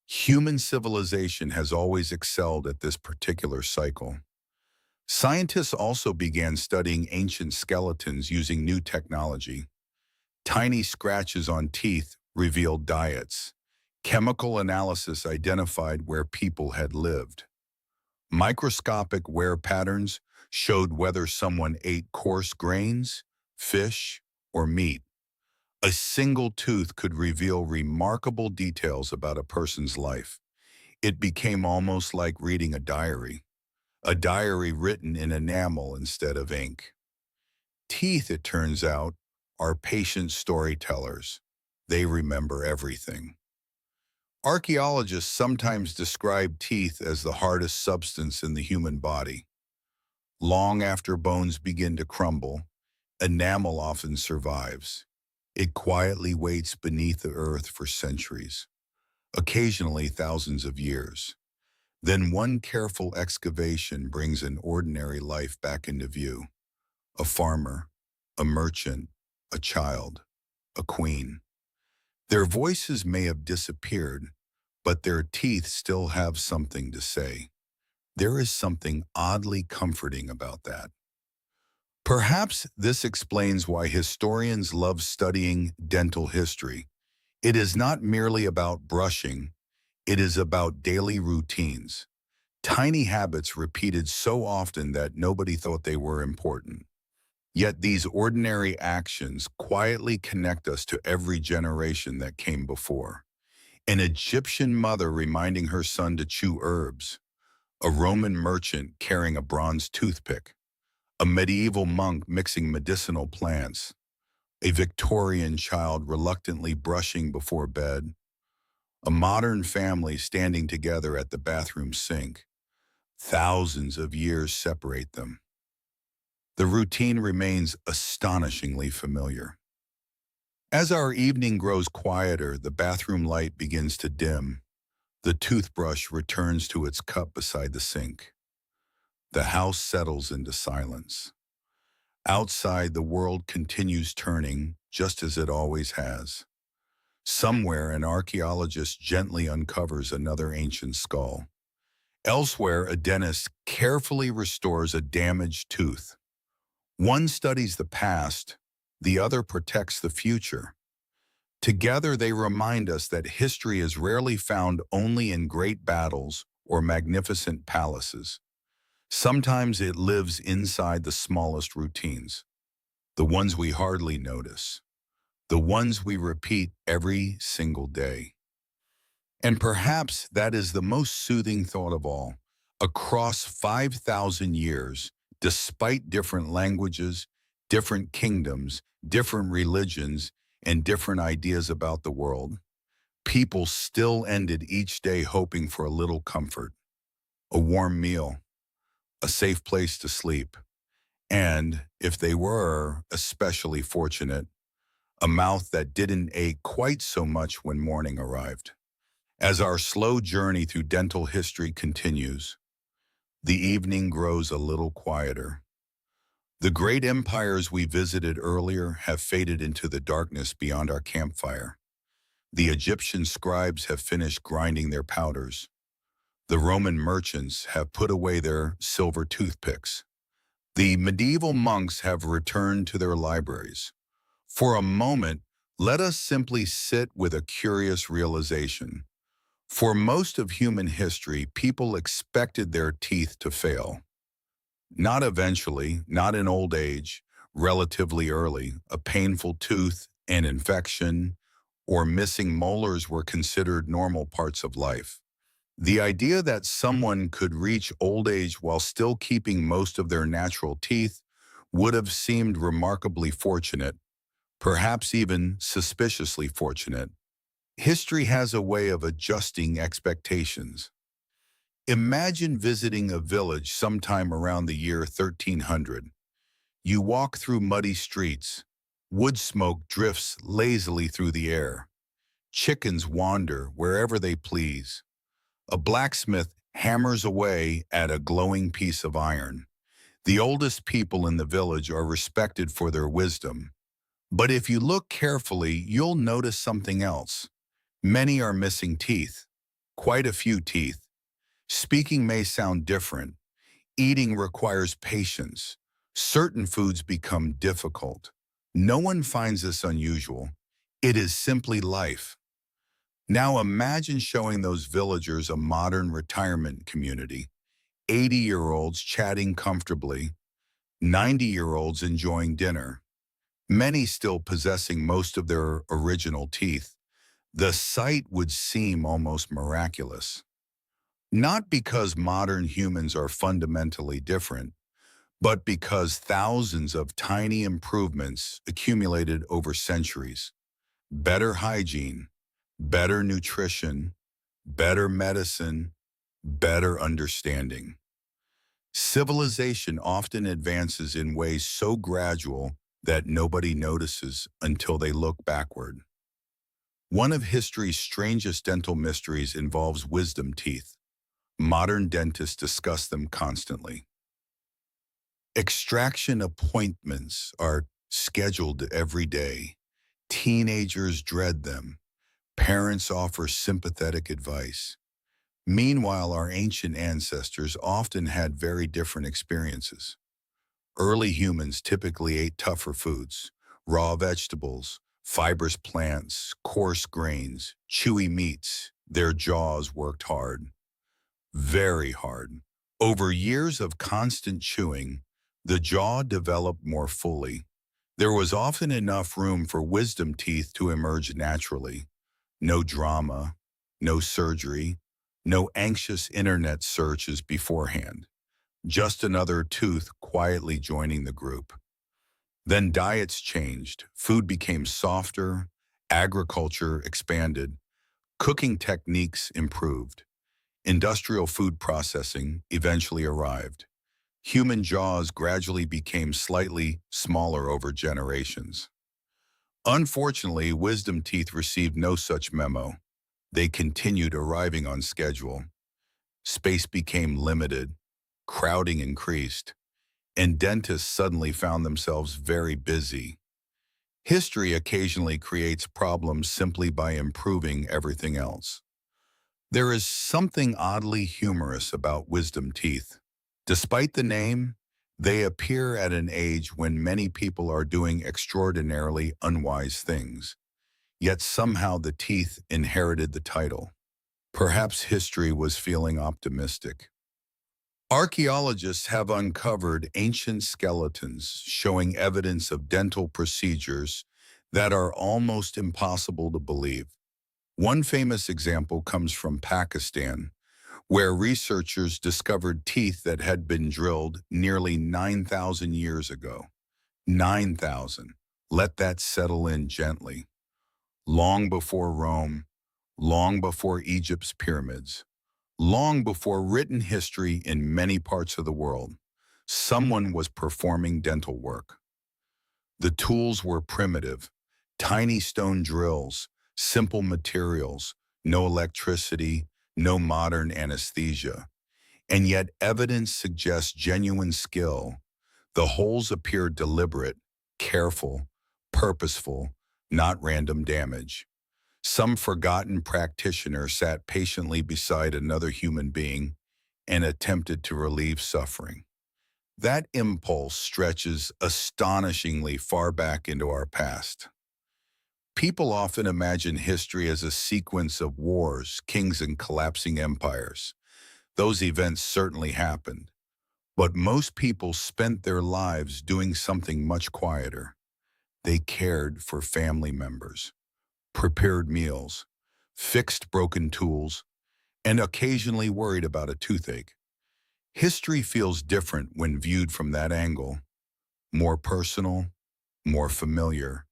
Human civilization has always excelled at this particular cycle. Scientists also began studying ancient skeletons using new technology. Tiny scratches on teeth revealed diets. Chemical analysis identified where people had lived. Microscopic wear patterns showed whether someone ate coarse grains, fish, or meat. A single tooth could reveal remarkable details about a person's life. It became almost like reading a diary written in enamel instead of ink. Teeth, it turns out, are patient storytellers. They remember everything. Archaeologists sometimes describe teeth as the hardest substance in the human body. Long after bones begin to crumble, enamel often survives. It quietly waits beneath the earth for centuries, occasionally thousands of years. Then one careful excavation brings an ordinary life back into view. A farmer, a merchant, a child, a queen. Their voices may have disappeared, but their teeth still have something to say. There is something oddly comforting about that. Perhaps this explains why historians love studying dental history. It is not merely about brushing, it is about daily routines. Tiny habits repeated so often that nobody thought they were important. Yet these ordinary actions quietly connect us to every generation that came before. An Egyptian mother reminding her son to chew herbs, a Roman merchant carrying a bronze toothpick, a medieval monk mixing medicinal plants, a Victorian child reluctantly brushing before bed, a modern family standing together at the bathroom sink. Thousands of years separate them. The routine remains astonishingly familiar. As our evening grows quieter, the bathroom light begins to dim. The toothbrush returns to its cup beside the sink. The house settles into silence. Outside, the world continues turning, just as it always has. Somewhere, an archaeologist gently uncovers another ancient skull. Elsewhere, a dentist carefully restores a damaged tooth. One studies the past, the other protects the future. Together, they remind us that history is rarely found only in great battles or magnificent palaces. Sometimes it lives inside the smallest routines, the ones we hardly notice, the ones we repeat every single day. And perhaps that is the most soothing thought of all. Across 5,000 years, despite different languages, different kingdoms, different religions, and different ideas about the world, people still ended each day hoping for a little comfort, a warm meal, a safe place to sleep, and, if they were especially fortunate, a mouth that didn't ache quite so much when morning arrived. As our slow journey through dental history continues, the evening grows a little quieter. The great empires we visited earlier have faded into the darkness beyond our campfire. The Egyptian scribes have finished grinding their powders. The Roman merchants have put away their silver toothpicks. The medieval monks have returned to their libraries. For a moment, let us simply sit with a curious realization. For most of human history, people expected their teeth to fail. Not eventually, not in old age, relatively early, a painful tooth, an infection, or missing molars were considered normal parts of life. The idea that someone could reach old age while still keeping most of their natural teeth would have seemed remarkably fortunate, perhaps even suspiciously fortunate. History has a way of adjusting expectations. Imagine visiting a village sometime around the year 1300. You walk through muddy streets. Wood smoke drifts lazily through the air. Chickens wander wherever they please. A blacksmith hammers away at a glowing piece of iron. The oldest people in the village are respected for their wisdom. But if you look carefully, you'll notice something else. Many are missing teeth. Quite a few teeth. Speaking may sound different. Eating requires patience. Certain foods become difficult. No one finds this unusual. It is simply life. Now imagine showing those villagers a modern retirement community. 80-year-olds chatting comfortably, 90-year-olds enjoying dinner, many still possessing most of their original teeth. The sight would seem almost miraculous. Not because modern humans are fundamentally different, but because thousands of tiny improvements accumulated over centuries. Better hygiene, better nutrition, better medicine, better understanding. Civilization often advances in ways so gradual that nobody notices until they look backward. One of history's strangest dental mysteries involves wisdom teeth. Modern dentists discuss them constantly. Extraction appointments are scheduled every day. Teenagers dread them. Parents offer sympathetic advice. Meanwhile, our ancient ancestors often had very different experiences. Early humans typically ate tougher foods, raw vegetables, fibrous plants, coarse grains, chewy meats. Their jaws worked hard, very hard. Over years of constant chewing, the jaw developed more fully. There was often enough room for wisdom teeth to emerge naturally. No drama, no surgery, no anxious internet searches beforehand. Just another tooth quietly joining the group. Then diets changed. Food became softer, agriculture expanded, cooking techniques improved. Industrial food processing eventually arrived. Human jaws gradually became slightly smaller over generations. Unfortunately, wisdom teeth received no such memo. They continued arriving on schedule. Space became limited, crowding increased, and dentists suddenly found themselves very busy. History occasionally creates problems simply by improving everything else. There is something oddly humorous about wisdom teeth. Despite the name, they appear at an age when many people are doing extraordinarily unwise things. Yet somehow the teeth inherited the title. Perhaps history was feeling optimistic. Archaeologists have uncovered ancient skeletons showing evidence of dental procedures that are almost impossible to believe. One famous example comes from Pakistan, where researchers discovered teeth that had been drilled nearly 9,000 years ago. 9,000. Let that settle in gently. Long before Rome, long before Egypt's pyramids, long before written history in many parts of the world, someone was performing dental work. The tools were primitive, tiny stone drills, simple materials, no electricity, no modern anesthesia. And yet evidence suggests genuine skill. The holes appeared deliberate, careful, purposeful, not random damage. Some forgotten practitioner sat patiently beside another human being and attempted to relieve suffering. That impulse stretches astonishingly far back into our past. People often imagine history as a sequence of wars, kings, and collapsing empires. Those events certainly happened, but most people spent their lives doing something much quieter. They cared for family members, prepared meals, fixed broken tools, and occasionally worried about a toothache. History feels different when viewed from that angle, more personal, more familiar,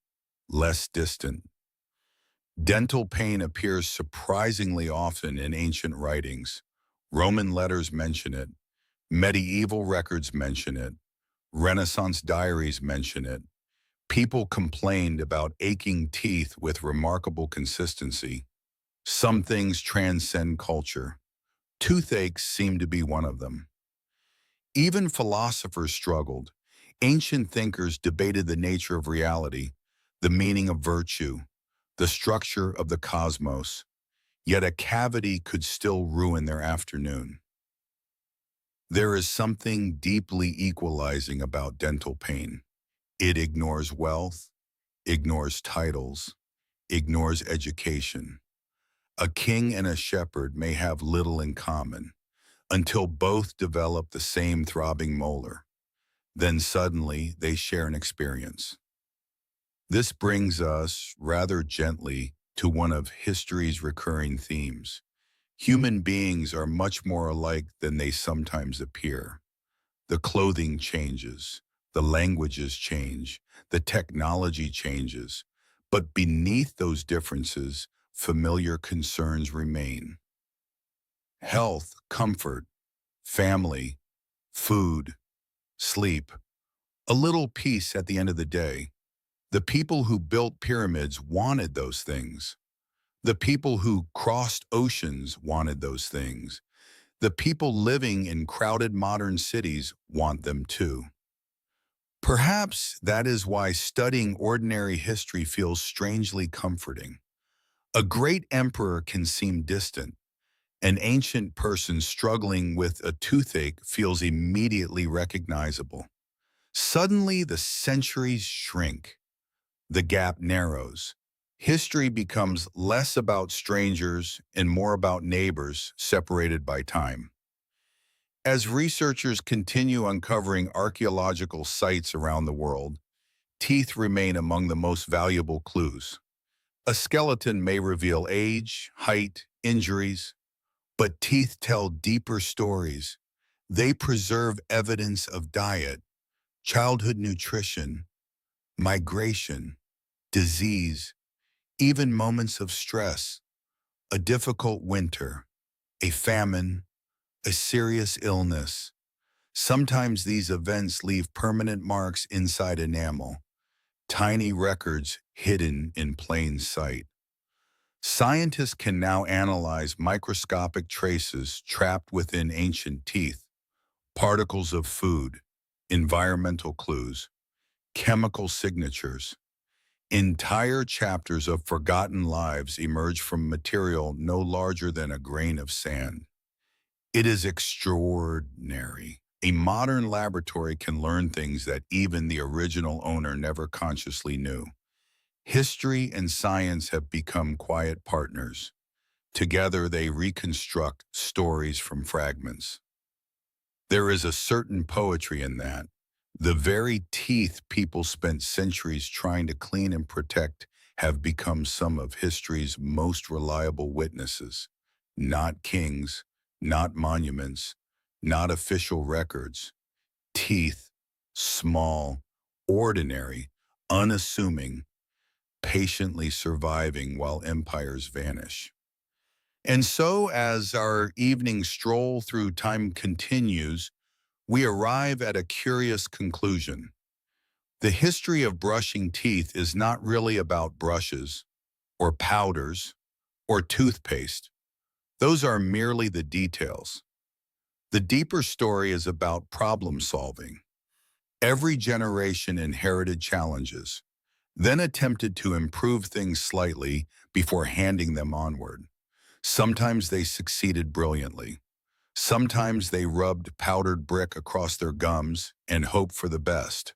less distant. Dental pain appears surprisingly often in ancient writings. Roman letters mention it, medieval records mention it, Renaissance diaries mention it. People complained about aching teeth with remarkable consistency. Some things transcend culture. Toothaches seem to be one of them. Even philosophers struggled. Ancient thinkers debated the nature of reality, the meaning of virtue, the structure of the cosmos, yet a cavity could still ruin their afternoon. There is something deeply equalizing about dental pain. It ignores wealth, ignores titles, ignores education. A king and a shepherd may have little in common until both develop the same throbbing molar. Then suddenly they share an experience. This brings us, rather gently, to one of history's recurring themes. Human beings are much more alike than they sometimes appear. The clothing changes, the languages change, the technology changes, but beneath those differences, familiar concerns remain. Health, comfort, family, food, sleep, a little peace at the end of the day. The people who built pyramids wanted those things. The people who crossed oceans wanted those things. The people living in crowded modern cities want them too. Perhaps that is why studying ordinary history feels strangely comforting. A great emperor can seem distant. An ancient person struggling with a toothache feels immediately recognizable. Suddenly, the centuries shrink. The gap narrows. History becomes less about strangers and more about neighbors separated by time. As researchers continue uncovering archaeological sites around the world, teeth remain among the most valuable clues. A skeleton may reveal age, height, injuries, but teeth tell deeper stories. They preserve evidence of diet, childhood nutrition, migration, disease, even moments of stress, a difficult winter, a famine, a serious illness. Sometimes these events leave permanent marks inside enamel, tiny records hidden in plain sight. Scientists can now analyze microscopic traces trapped within ancient teeth, particles of food, environmental clues, chemical signatures. Entire chapters of forgotten lives emerge from material no larger than a grain of sand. It is extraordinary. A modern laboratory can learn things that even the original owner never consciously knew. History and science have become quiet partners. Together they reconstruct stories from fragments. There is a certain poetry in that. The very teeth people spent centuries trying to clean and protect have become some of history's most reliable witnesses. Not kings, not monuments, not official records. Teeth, small, ordinary, unassuming, patiently surviving while empires vanish. And so, as our evening stroll through time continues, we arrive at a curious conclusion. The history of brushing teeth is not really about brushes, or powders, or toothpaste. Those are merely the details. The deeper story is about problem solving. Every generation inherited challenges, then attempted to improve things slightly before handing them onward. Sometimes they succeeded brilliantly. Sometimes they rubbed powdered brick across their gums and hoped for the best.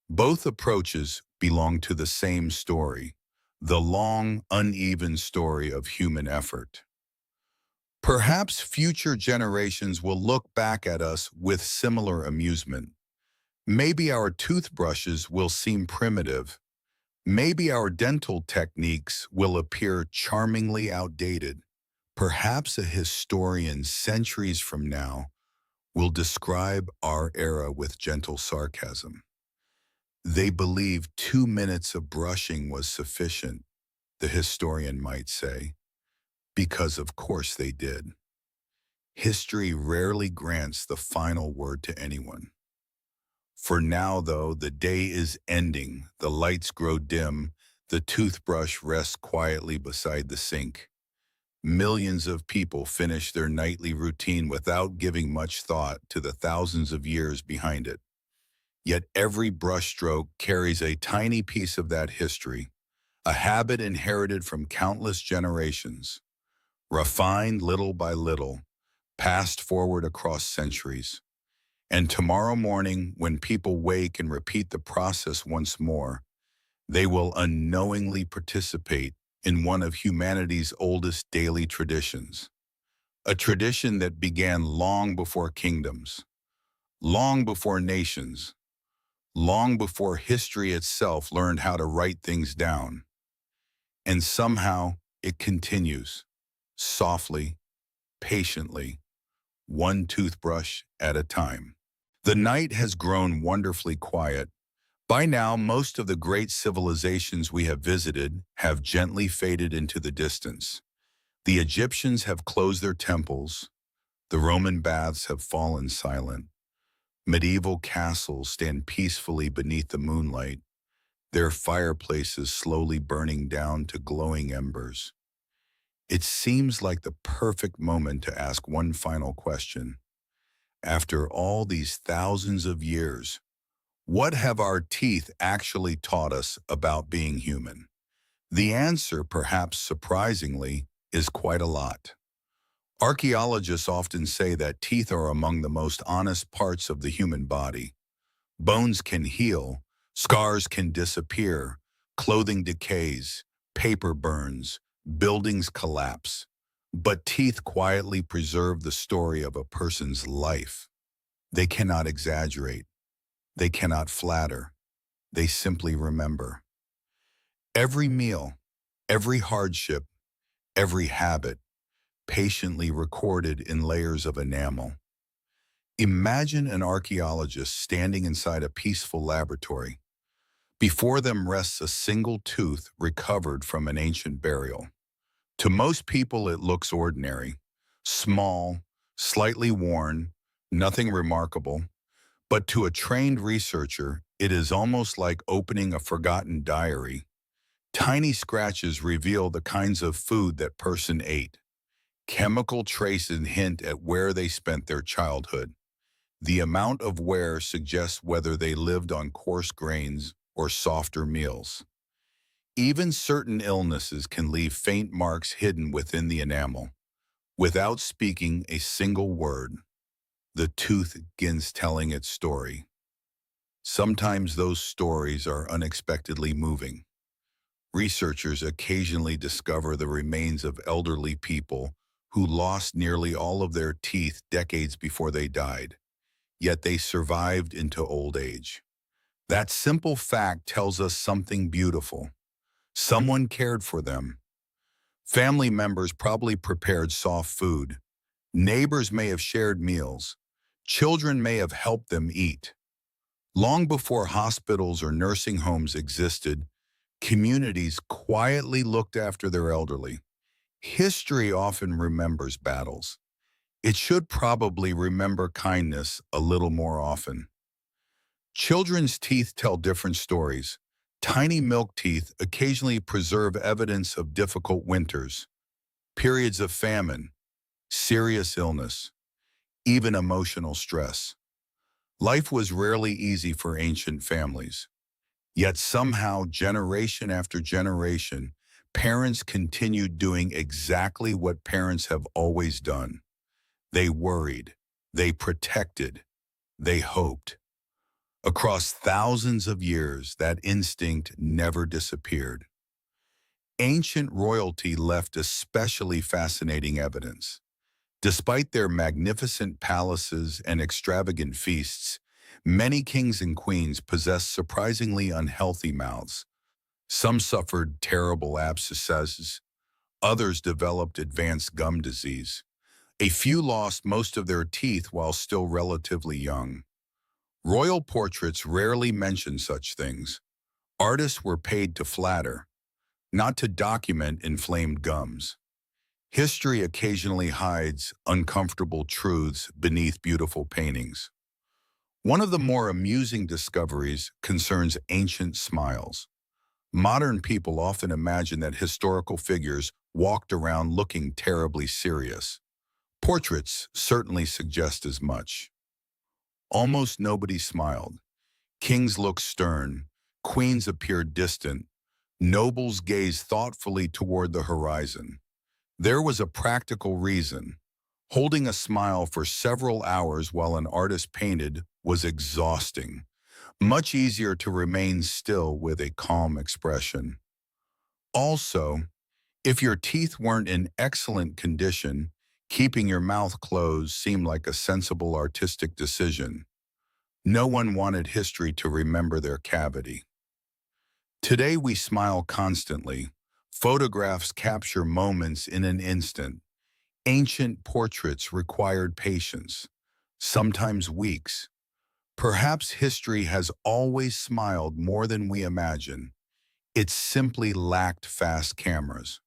Both approaches belong to the same story, the long, uneven story of human effort. Perhaps future generations will look back at us with similar amusement. Maybe our toothbrushes will seem primitive. Maybe our dental techniques will appear charmingly outdated. Perhaps a historian centuries from now will describe our era with gentle sarcasm. They believed 2 minutes of brushing was sufficient, the historian might say, because of course they did. History rarely grants the final word to anyone. For now, though, the day is ending, the lights grow dim, the toothbrush rests quietly beside the sink. Millions of people finish their nightly routine without giving much thought to the thousands of years behind it. Yet every brushstroke carries a tiny piece of that history, a habit inherited from countless generations, refined little by little, passed forward across centuries. And tomorrow morning, when people wake and repeat the process once more, they will unknowingly participate in one of humanity's oldest daily traditions, a tradition that began long before kingdoms, long before nations, long before history itself learned how to write things down. And somehow it continues, softly, patiently, one toothbrush at a time. The night has grown wonderfully quiet. By now, most of the great civilizations we have visited have gently faded into the distance. The Egyptians have closed their temples. The Roman baths have fallen silent. Medieval castles stand peacefully beneath the moonlight, their fireplaces slowly burning down to glowing embers. It seems like the perfect moment to ask one final question. After all these thousands of years, what have our teeth actually taught us about being human? The answer, perhaps surprisingly, is quite a lot. Archaeologists often say that teeth are among the most honest parts of the human body. Bones can heal, scars can disappear, clothing decays, paper burns, buildings collapse. But teeth quietly preserve the story of a person's life. They cannot exaggerate. They cannot flatter. They simply remember. Every meal, every hardship, every habit, patiently recorded in layers of enamel. Imagine an archaeologist standing inside a peaceful laboratory. Before them rests a single tooth recovered from an ancient burial. To most people, it looks ordinary, small, slightly worn, nothing remarkable. But to a trained researcher, it is almost like opening a forgotten diary. Tiny scratches reveal the kinds of food that person ate. Chemical traces hint at where they spent their childhood. The amount of wear suggests whether they lived on coarse grains or softer meals. Even certain illnesses can leave faint marks hidden within the enamel. Without speaking a single word, the tooth begins telling its story. Sometimes those stories are unexpectedly moving. Researchers occasionally discover the remains of elderly people who lost nearly all of their teeth decades before they died, yet they survived into old age. That simple fact tells us something beautiful. Someone cared for them. Family members probably prepared soft food. Neighbors may have shared meals. Children may have helped them eat. Long before hospitals or nursing homes existed, communities quietly looked after their elderly. History often remembers battles. It should probably remember kindness a little more often. Children's teeth tell different stories. Tiny milk teeth occasionally preserve evidence of difficult winters, periods of famine, serious illness, even emotional stress. Life was rarely easy for ancient families. Yet somehow, generation after generation, parents continued doing exactly what parents have always done. They worried, they protected, they hoped. Across thousands of years, that instinct never disappeared. Ancient royalty left especially fascinating evidence. Despite their magnificent palaces and extravagant feasts, many kings and queens possessed surprisingly unhealthy mouths. Some suffered terrible abscesses, others developed advanced gum disease. A few lost most of their teeth while still relatively young. Royal portraits rarely mention such things. Artists were paid to flatter, not to document inflamed gums. History occasionally hides uncomfortable truths beneath beautiful paintings. One of the more amusing discoveries concerns ancient smiles. Modern people often imagine that historical figures walked around looking terribly serious. Portraits certainly suggest as much. Almost nobody smiled. Kings looked stern, queens appeared distant, nobles gazed thoughtfully toward the horizon. There was a practical reason. Holding a smile for several hours while an artist painted was exhausting. Much easier to remain still with a calm expression. Also, if your teeth weren't in excellent condition, keeping your mouth closed seemed like a sensible artistic decision. No one wanted history to remember their cavity. Today we smile constantly. Photographs capture moments in an instant. Ancient portraits required patience, sometimes weeks. Perhaps history has always smiled more than we imagine. It simply lacked fast cameras.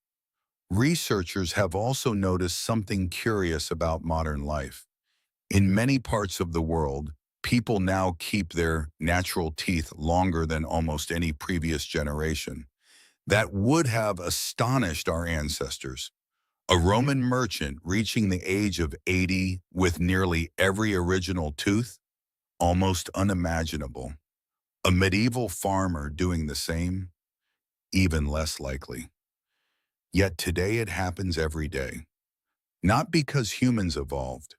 Researchers have also noticed something curious about modern life. In many parts of the world, people now keep their natural teeth longer than almost any previous generation. That would have astonished our ancestors. A Roman merchant reaching the age of 80 with nearly every original tooth? Almost unimaginable. A medieval farmer doing the same? Even less likely. Yet today it happens every day. Not because humans evolved.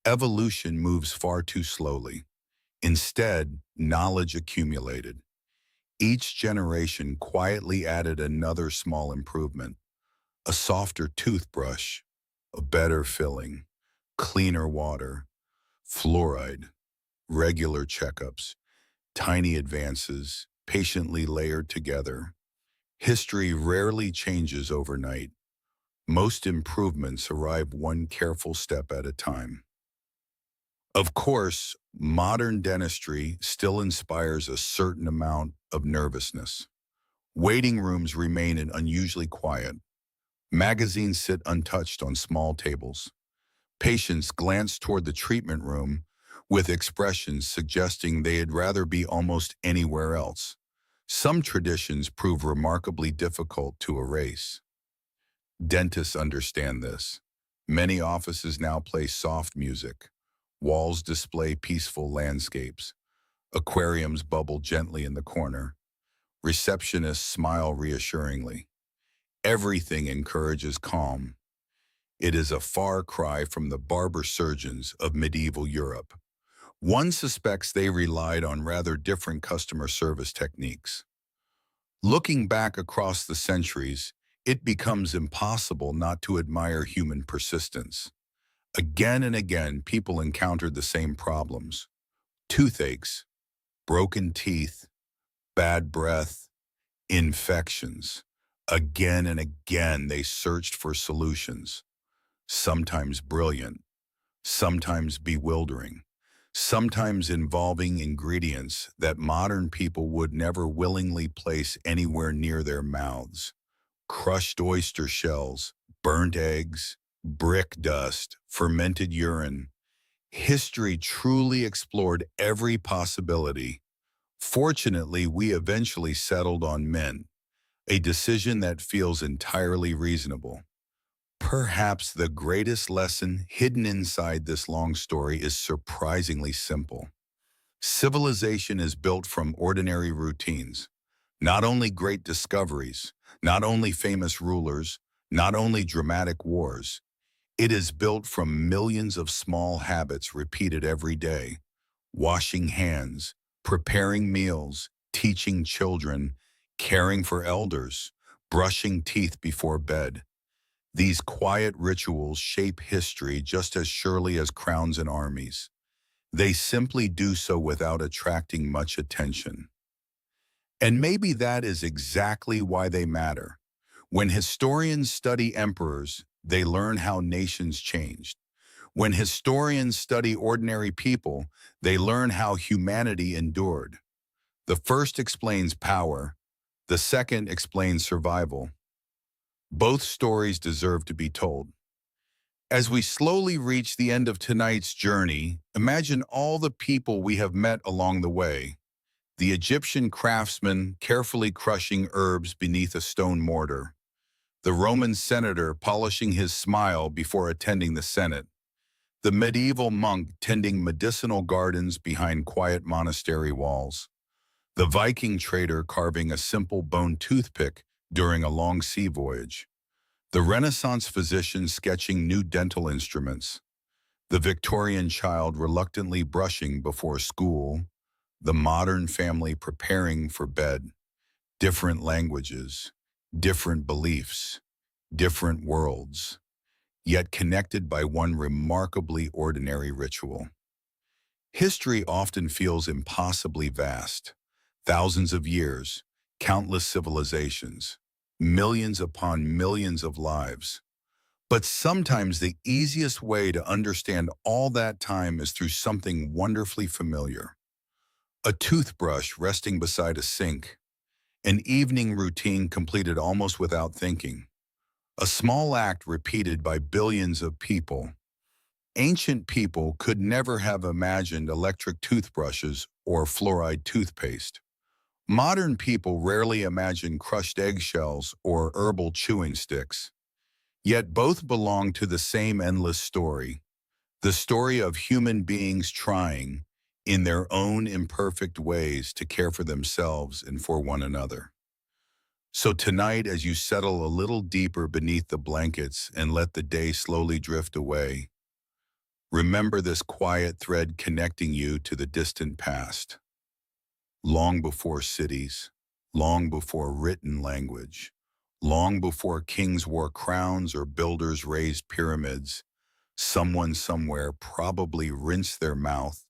Evolution moves far too slowly. Instead, knowledge accumulated. Each generation quietly added another small improvement. A softer toothbrush, a better filling, cleaner water, fluoride, regular checkups, tiny advances, patiently layered together. History rarely changes overnight. Most improvements arrive one careful step at a time. Of course, modern dentistry still inspires a certain amount of nervousness. Waiting rooms remain unusually quiet. Magazines sit untouched on small tables. Patients glance toward the treatment room with expressions suggesting they'd rather be almost anywhere else. Some traditions prove remarkably difficult to erase. Dentists understand this. Many offices now play soft music. Walls display peaceful landscapes. Aquariums bubble gently in the corner. Receptionists smile reassuringly. Everything encourages calm. It is a far cry from the barber surgeons of medieval Europe. One suspects they relied on rather different customer service techniques. Looking back across the centuries, it becomes impossible not to admire human persistence. Again and again, people encountered the same problems. Toothaches, broken teeth, bad breath, infections. Again and again, they searched for solutions, sometimes brilliant, sometimes bewildering, sometimes involving ingredients that modern people would never willingly place anywhere near their mouths. Crushed oyster shells, burnt eggs, brick dust, fermented urine. History truly explored every possibility. Fortunately, we eventually settled on men, a decision that feels entirely reasonable. Perhaps the greatest lesson hidden inside this long story is surprisingly simple. Civilization is built from ordinary routines, not only great discoveries, not only famous rulers, not only dramatic wars. It is built from millions of small habits repeated every day. Washing hands, preparing meals, teaching children, caring for elders, brushing teeth before bed. These quiet rituals shape history just as surely as crowns and armies. They simply do so without attracting much attention. And maybe that is exactly why they matter. When historians study emperors, they learn how nations changed. When historians study ordinary people, they learn how humanity endured. The first explains power, the second explains survival. Both stories deserve to be told. As we slowly reach the end of tonight's journey, imagine all the people we have met along the way. The Egyptian craftsman carefully crushing herbs beneath a stone mortar. The Roman senator polishing his smile before attending the Senate. The medieval monk tending medicinal gardens behind quiet monastery walls. The Viking trader carving a simple bone toothpick during a long sea voyage. The Renaissance physician sketching new dental instruments. The Victorian child reluctantly brushing before school. The modern family preparing for bed. Different languages, different beliefs, different worlds, yet connected by one remarkably ordinary ritual. History often feels impossibly vast. Thousands of years, countless civilizations, millions upon millions of lives. But sometimes the easiest way to understand all that time is through something wonderfully familiar. A toothbrush resting beside a sink, an evening routine completed almost without thinking, a small act repeated by billions of people. Ancient people could never have imagined electric toothbrushes or fluoride toothpaste. Modern people rarely imagine crushed eggshells or herbal chewing sticks. Yet both belong to the same endless story, the story of human beings trying, in their own imperfect ways, to care for themselves and for one another. So tonight, as you settle a little deeper beneath the blankets and let the day slowly drift away, remember this quiet thread connecting you to the distant past. Long before cities, long before written language, long before kings wore crowns or builders raised pyramids, someone somewhere probably rinsed their mouth,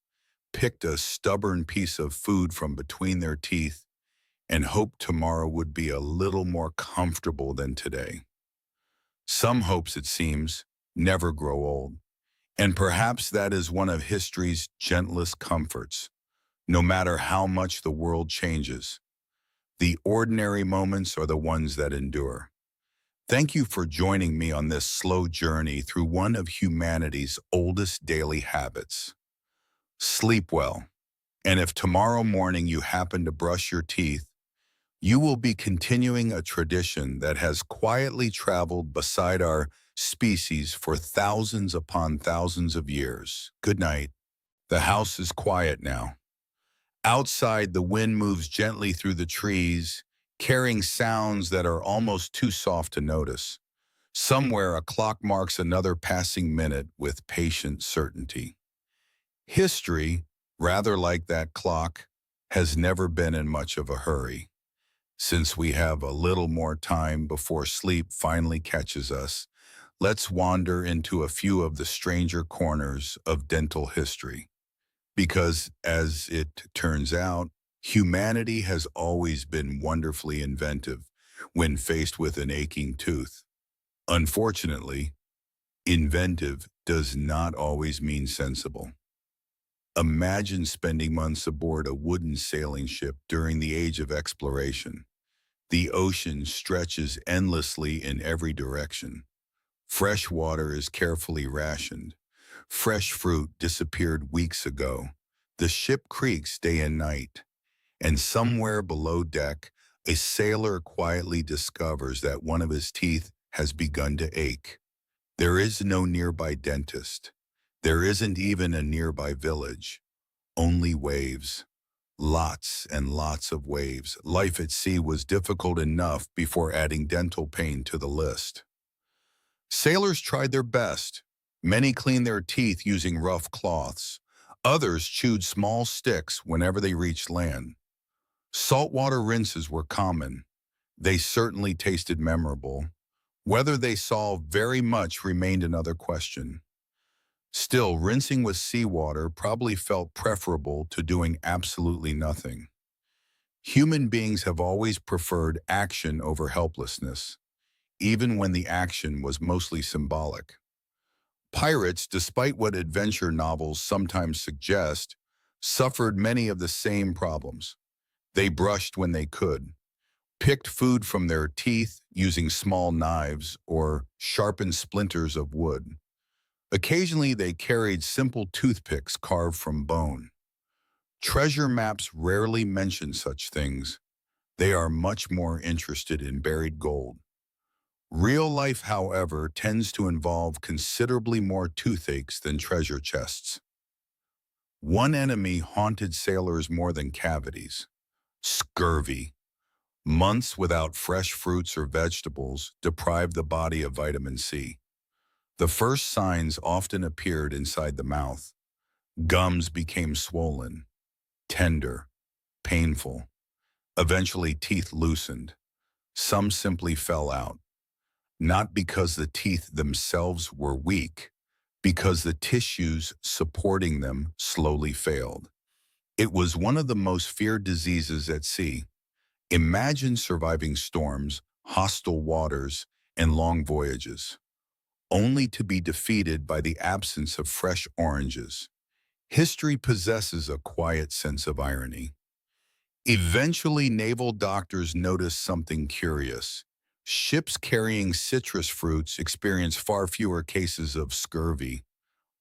picked a stubborn piece of food from between their teeth, and hoped tomorrow would be a little more comfortable than today. Some hopes, it seems, never grow old, and perhaps that is one of history's gentlest comforts. No matter how much the world changes, the ordinary moments are the ones that endure. Thank you for joining me on this slow journey through one of humanity's oldest daily habits. Sleep well, and if tomorrow morning you happen to brush your teeth, you will be continuing a tradition that has quietly traveled beside our species for thousands upon thousands of years. Good night. The house is quiet now. Outside, the wind moves gently through the trees, carrying sounds that are almost too soft to notice. Somewhere, a clock marks another passing minute with patient certainty. History, rather like that clock, has never been in much of a hurry. Since we have a little more time before sleep finally catches us, let's wander into a few of the stranger corners of dental history. Because, as it turns out, humanity has always been wonderfully inventive when faced with an aching tooth. Unfortunately, inventive does not always mean sensible. Imagine spending months aboard a wooden sailing ship during the age of exploration. The ocean stretches endlessly in every direction. Fresh water is carefully rationed. Fresh fruit disappeared weeks ago. The ship creaks day and night. And somewhere below deck, a sailor quietly discovers that one of his teeth has begun to ache. There is no nearby dentist. There isn't even a nearby village. Only waves. Lots and lots of waves. Life at sea was difficult enough before adding dental pain to the list. Sailors tried their best. Many cleaned their teeth using rough cloths. Others chewed small sticks whenever they reached land. Saltwater rinses were common. They certainly tasted memorable. Whether they solved very much remained another question. Still, rinsing with seawater probably felt preferable to doing absolutely nothing. Human beings have always preferred action over helplessness, even when the action was mostly symbolic. Pirates, despite what adventure novels sometimes suggest, suffered many of the same problems. They brushed when they could, picked food from their teeth using small knives or sharpened splinters of wood. Occasionally, they carried simple toothpicks carved from bone. Treasure maps rarely mention such things. They are much more interested in buried gold. Real life, however, tends to involve considerably more toothaches than treasure chests. One enemy haunted sailors more than cavities: scurvy. Months without fresh fruits or vegetables deprived the body of vitamin C. The first signs often appeared inside the mouth. Gums became swollen, tender, painful. Eventually, teeth loosened. Some simply fell out, not because the teeth themselves were weak, because the tissues supporting them slowly failed. It was one of the most feared diseases at sea. Imagine surviving storms, hostile waters, and long voyages, only to be defeated by the absence of fresh oranges. History possesses a quiet sense of irony. Eventually, naval doctors noticed something curious. Ships carrying citrus fruits experienced far fewer cases of scurvy.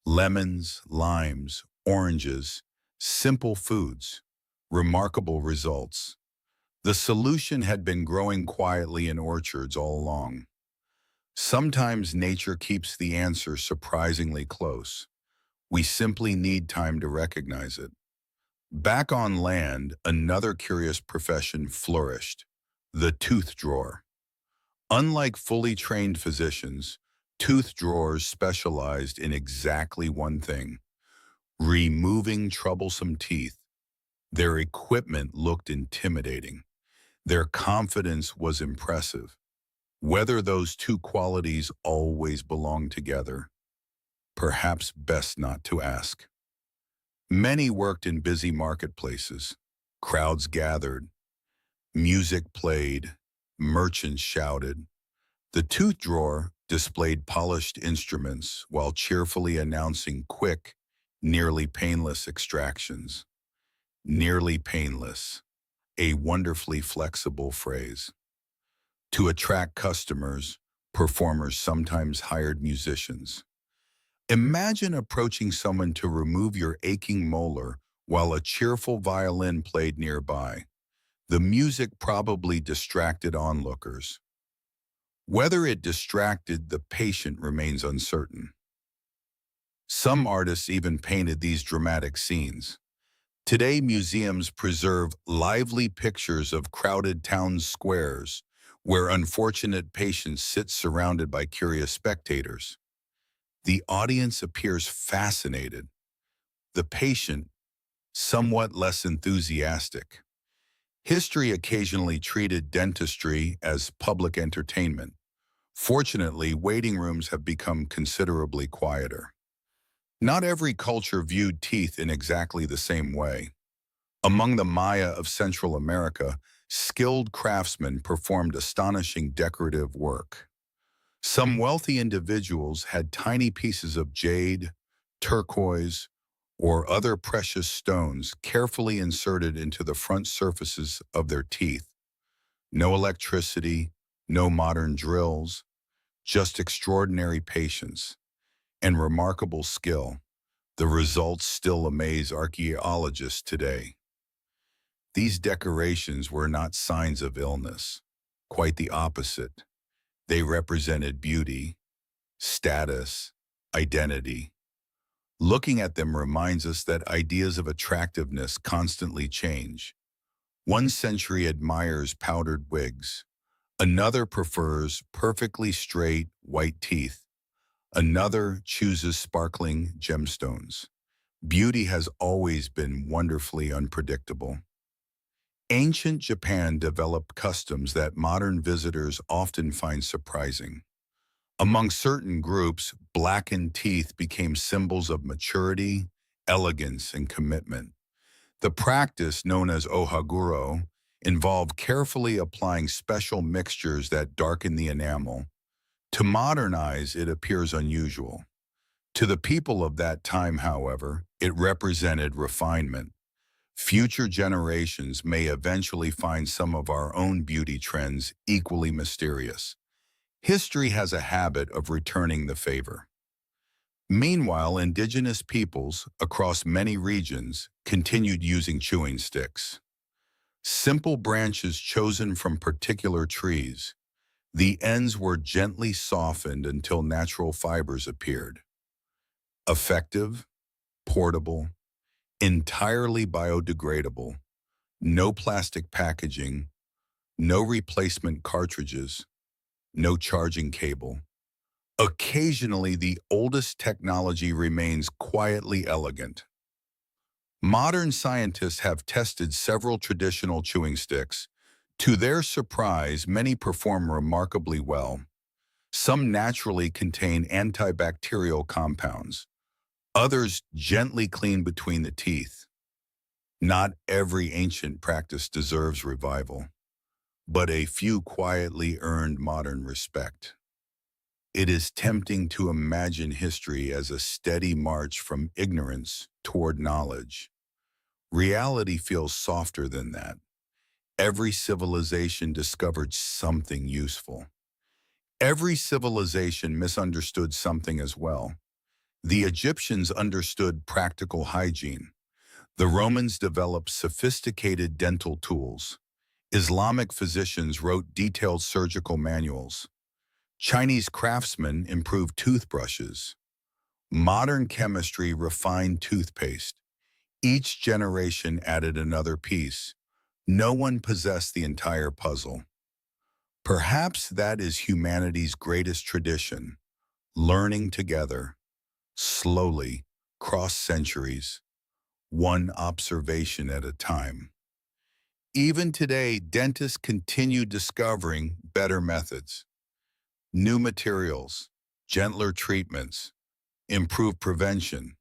Lemons, limes, oranges, simple foods. Remarkable results. The solution had been growing quietly in orchards all along. Sometimes nature keeps the answer surprisingly close. We simply need time to recognize it. Back on land, another curious profession flourished: the tooth drawer. Unlike fully trained physicians, tooth drawers specialized in exactly one thing: removing troublesome teeth. Their equipment looked intimidating. Their confidence was impressive. Whether those two qualities always belong together, perhaps best not to ask. Many worked in busy marketplaces. Crowds gathered. Music played. Merchants shouted. The tooth drawer displayed polished instruments while cheerfully announcing quick, nearly painless extractions. Nearly painless, a wonderfully flexible phrase. To attract customers, performers sometimes hired musicians. Imagine approaching someone to remove your aching molar while a cheerful violin played nearby. The music probably distracted onlookers. Whether it distracted the patient remains uncertain. Some artists even painted these dramatic scenes. Today, museums preserve lively pictures of crowded town squares where unfortunate patients sit surrounded by curious spectators. The audience appears fascinated. The patient, somewhat less enthusiastic. History occasionally treated dentistry as public entertainment. Fortunately, waiting rooms have become considerably quieter. Not every culture viewed teeth in exactly the same way. Among the Maya of Central America, skilled craftsmen performed astonishing decorative work. Some wealthy individuals had tiny pieces of jade, turquoise, or other precious stones carefully inserted into the front surfaces of their teeth. No electricity, no modern drills, just extraordinary patience and remarkable skill. The results still amaze archaeologists today. These decorations were not signs of illness. Quite the opposite. They represented beauty, status, identity. Looking at them reminds us that ideas of attractiveness constantly change. One century admires powdered wigs. Another prefers perfectly straight, white teeth. Another chooses sparkling gemstones. Beauty has always been wonderfully unpredictable. Ancient Japan developed customs that modern visitors often find surprising. Among certain groups, blackened teeth became symbols of maturity, elegance, and commitment. The practice, known as ohaguro, involved carefully applying special mixtures that darken the enamel. To modernize, it appears unusual. To the people of that time, however, it represented refinement. Future generations may eventually find some of our own beauty trends equally mysterious. History has a habit of returning the favor. Meanwhile, indigenous peoples across many regions continued using chewing sticks. Simple branches chosen from particular trees. The ends were gently softened until natural fibers appeared. Effective, portable, entirely biodegradable, no plastic packaging, no replacement cartridges, no charging cable. Occasionally, the oldest technology remains quietly elegant. Modern scientists have tested several traditional chewing sticks. To their surprise, many perform remarkably well. Some naturally contain antibacterial compounds. Others gently clean between the teeth. Not every ancient practice deserves revival, but a few quietly earned modern respect. It is tempting to imagine history as a steady march from ignorance toward knowledge. Reality feels softer than that. Every civilization discovered something useful. Every civilization misunderstood something as well. The Egyptians understood practical hygiene. The Romans developed sophisticated dental tools. Islamic physicians wrote detailed surgical manuals. Chinese craftsmen improved toothbrushes. Modern chemistry refined toothpaste. Each generation added another piece. No one possessed the entire puzzle. Perhaps that is humanity's greatest tradition, learning together, slowly, cross centuries, one observation at a time. Even today, dentists continue discovering better methods, new materials, gentler treatments, improved prevention.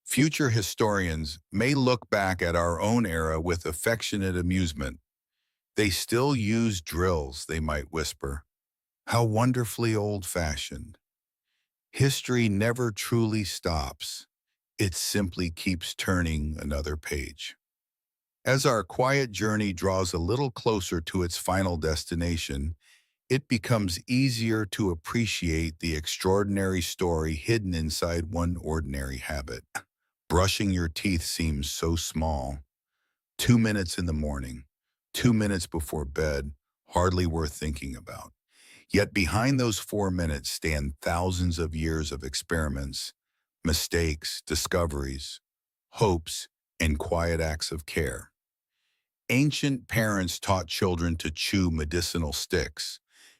Future historians may look back at our own era with affectionate amusement. They still use drills, they might whisper. How wonderfully old-fashioned. History never truly stops. It simply keeps turning another page. As our quiet journey draws a little closer to its final destination, it becomes easier to appreciate the extraordinary story hidden inside one ordinary habit. Brushing your teeth seems so small. 2 minutes in the morning, 2 minutes before bed, hardly worth thinking about. Yet behind those 4 minutes stand thousands of years of experiments, mistakes, discoveries, hopes, and quiet acts of care. Ancient parents taught children to chew medicinal sticks.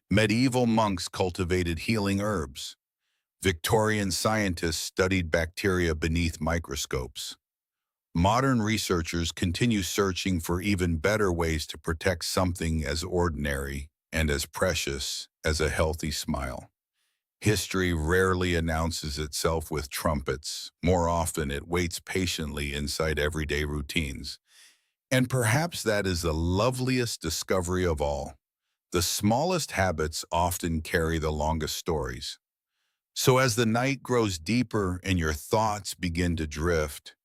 Medieval monks cultivated healing herbs. Victorian scientists studied bacteria beneath microscopes. Modern researchers continue searching for even better ways to protect something as ordinary and as precious as a healthy smile. History rarely announces itself with trumpets. More often, it waits patiently inside everyday routines. And perhaps that is the loveliest discovery of all. The smallest habits often carry the longest stories. So as the night grows deeper and your thoughts begin to drift,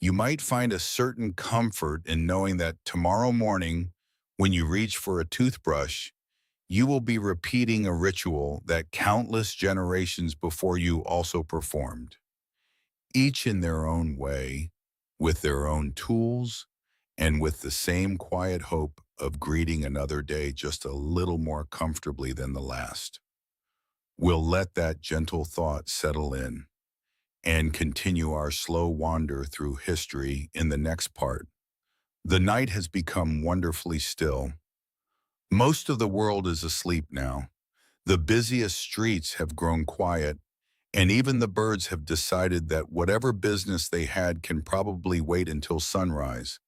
you might find a certain comfort in knowing that tomorrow morning, when you reach for a toothbrush, you will be repeating a ritual that countless generations before you also performed, each in their own way, with their own tools, and with the same quiet hope of greeting another day just a little more comfortably than the last. We'll let that gentle thought settle in. and continue our slow wander through history in the next part. The night has become wonderfully still. Most of the world is asleep now. The busiest streets have grown quiet, and even the birds have decided that whatever business they had can probably wait until sunrise.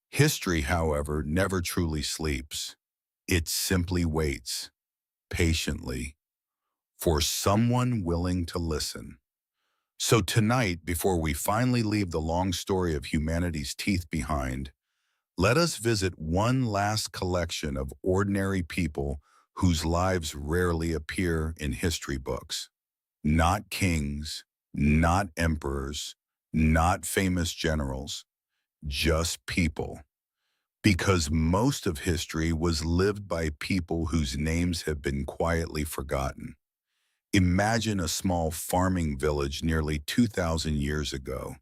History, however, never truly sleeps. It simply waits, patiently, for someone willing to listen. So tonight, before we finally leave the long story of humanity's teeth behind, let us visit one last collection of ordinary people whose lives rarely appear in history books. Not kings, not emperors, not famous generals, just people. Because most of history was lived by people whose names have been quietly forgotten. Imagine a small farming village nearly 2,000 years ago.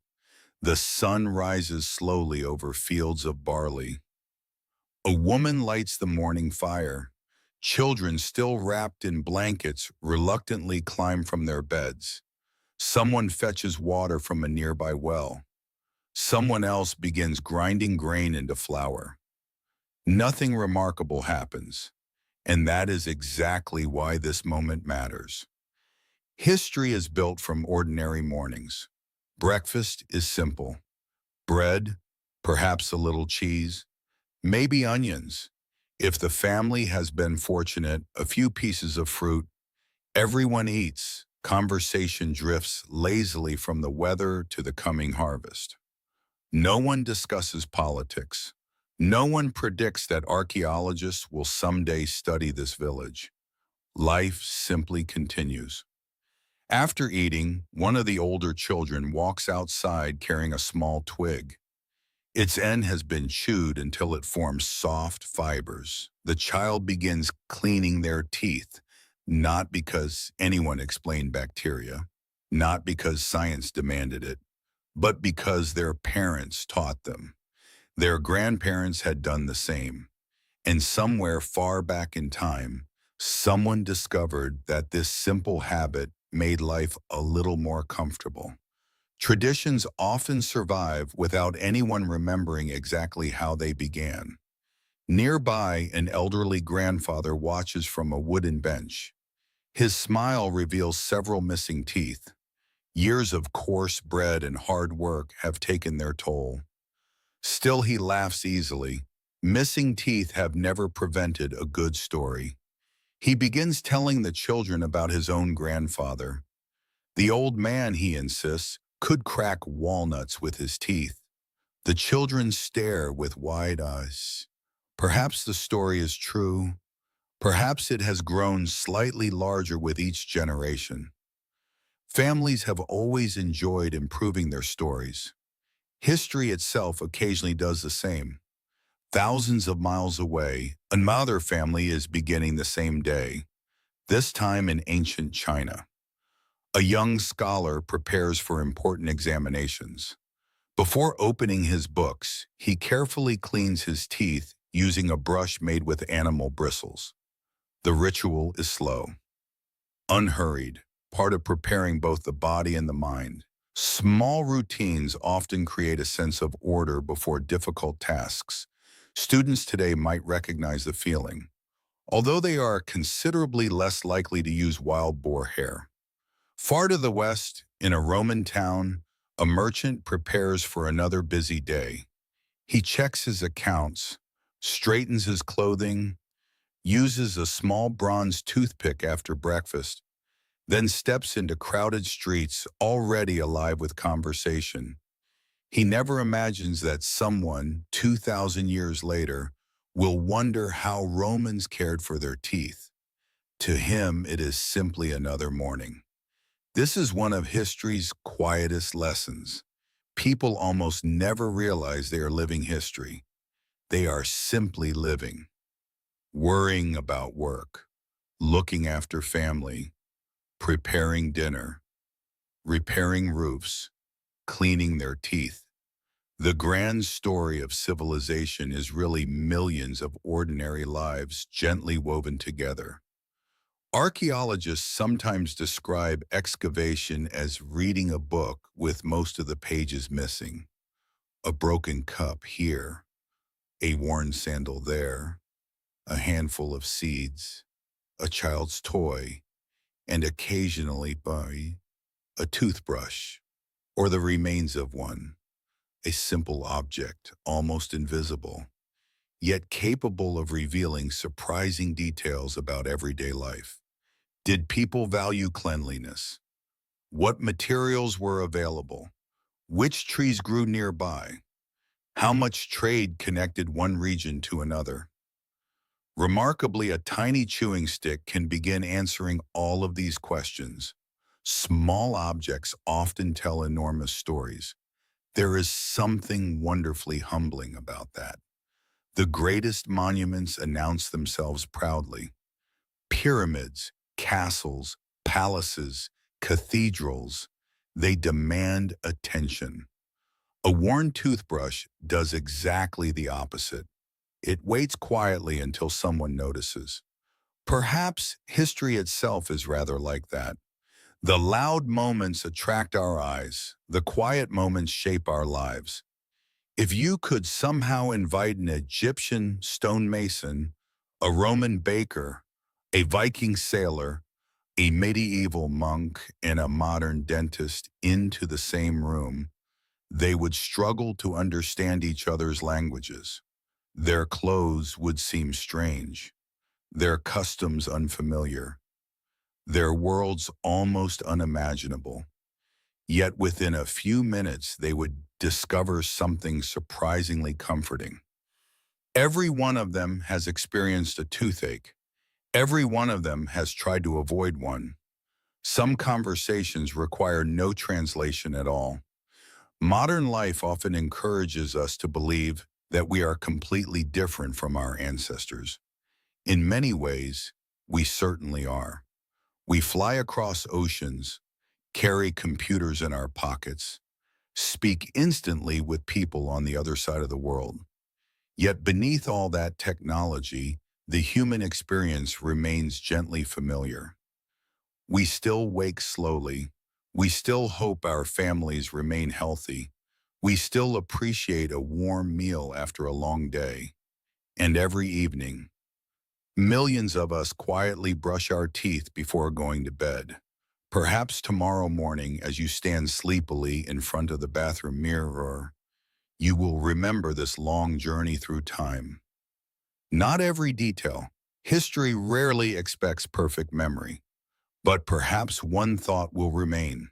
The sun rises slowly over fields of barley. A woman lights the morning fire. Children, still wrapped in blankets, reluctantly climb from their beds. Someone fetches water from a nearby well. Someone else begins grinding grain into flour. Nothing remarkable happens, and that is exactly why this moment matters. History is built from ordinary mornings. Breakfast is simple. Bread, perhaps a little cheese, maybe onions. If the family has been fortunate, a few pieces of fruit. Everyone eats. Conversation drifts lazily from the weather to the coming harvest. No one discusses politics. No one predicts that archaeologists will someday study this village. Life simply continues. After eating, one of the older children walks outside carrying a small twig. Its end has been chewed until it forms soft fibers. The child begins cleaning their teeth, not because anyone explained bacteria, not because science demanded it, but because their parents taught them. Their grandparents had done the same. And somewhere far back in time, someone discovered that this simple habit made life a little more comfortable. Traditions often survive without anyone remembering exactly how they began. Nearby, an elderly grandfather watches from a wooden bench. His smile reveals several missing teeth. Years of coarse bread and hard work have taken their toll. Still, he laughs easily. Missing teeth have never prevented a good story. He begins telling the children about his own grandfather. The old man, he insists, could crack walnuts with his teeth. The children stare with wide eyes. Perhaps the story is true. Perhaps it has grown slightly larger with each generation. Families have always enjoyed improving their stories. History itself occasionally does the same. Thousands of miles away, another family is beginning the same day, this time in ancient China. A young scholar prepares for important examinations. Before opening his books, he carefully cleans his teeth using a brush made with animal bristles. The ritual is slow, unhurried, part of preparing both the body and the mind. Small routines often create a sense of order before difficult tasks. Students today might recognize the feeling, although they are considerably less likely to use wild boar hair. Far to the west, in a Roman town, a merchant prepares for another busy day. He checks his accounts, straightens his clothing, uses a small bronze toothpick after breakfast, then steps into crowded streets already alive with conversation. He never imagines that someone, 2,000 years later, will wonder how Romans cared for their teeth. To him, it is simply another morning. This is one of history's quietest lessons. People almost never realize they are living history. They are simply living, worrying about work, looking after family, preparing dinner, repairing roofs, cleaning their teeth. The grand story of civilization is really millions of ordinary lives gently woven together. Archaeologists sometimes describe excavation as reading a book with most of the pages missing. A broken cup here, a worn sandal there, a handful of seeds, a child's toy, and occasionally by a toothbrush or the remains of one, a simple object, almost invisible, yet capable of revealing surprising details about everyday life. Did people value cleanliness? What materials were available? Which trees grew nearby? How much trade connected one region to another? Remarkably, a tiny chewing stick can begin answering all of these questions. Small objects often tell enormous stories. There is something wonderfully humbling about that. The greatest monuments announce themselves proudly. Pyramids, castles, palaces, cathedrals, they demand attention. A worn toothbrush does exactly the opposite. It waits quietly until someone notices. Perhaps history itself is rather like that. The loud moments attract our eyes. The quiet moments shape our lives. If you could somehow invite an Egyptian stonemason, a Roman baker, a Viking sailor, a medieval monk, and a modern dentist into the same room, they would struggle to understand each other's languages. Their clothes would seem strange, their customs unfamiliar, their worlds almost unimaginable. Yet within a few minutes, they would discover something surprisingly comforting. Every one of them has experienced a toothache. Every one of them has tried to avoid one. Some conversations require no translation at all. Modern life often encourages us to believe that we are completely different from our ancestors. In many ways, we certainly are. We fly across oceans, carry computers in our pockets, speak instantly with people on the other side of the world. Yet beneath all that technology, the human experience remains gently familiar. We still wake slowly. We still hope our families remain healthy. We still appreciate a warm meal after a long day. And every evening, millions of us quietly brush our teeth before going to bed. Perhaps tomorrow morning, as you stand sleepily in front of the bathroom mirror, you will remember this long journey through time. Not every detail. History rarely expects perfect memory, but perhaps one thought will remain.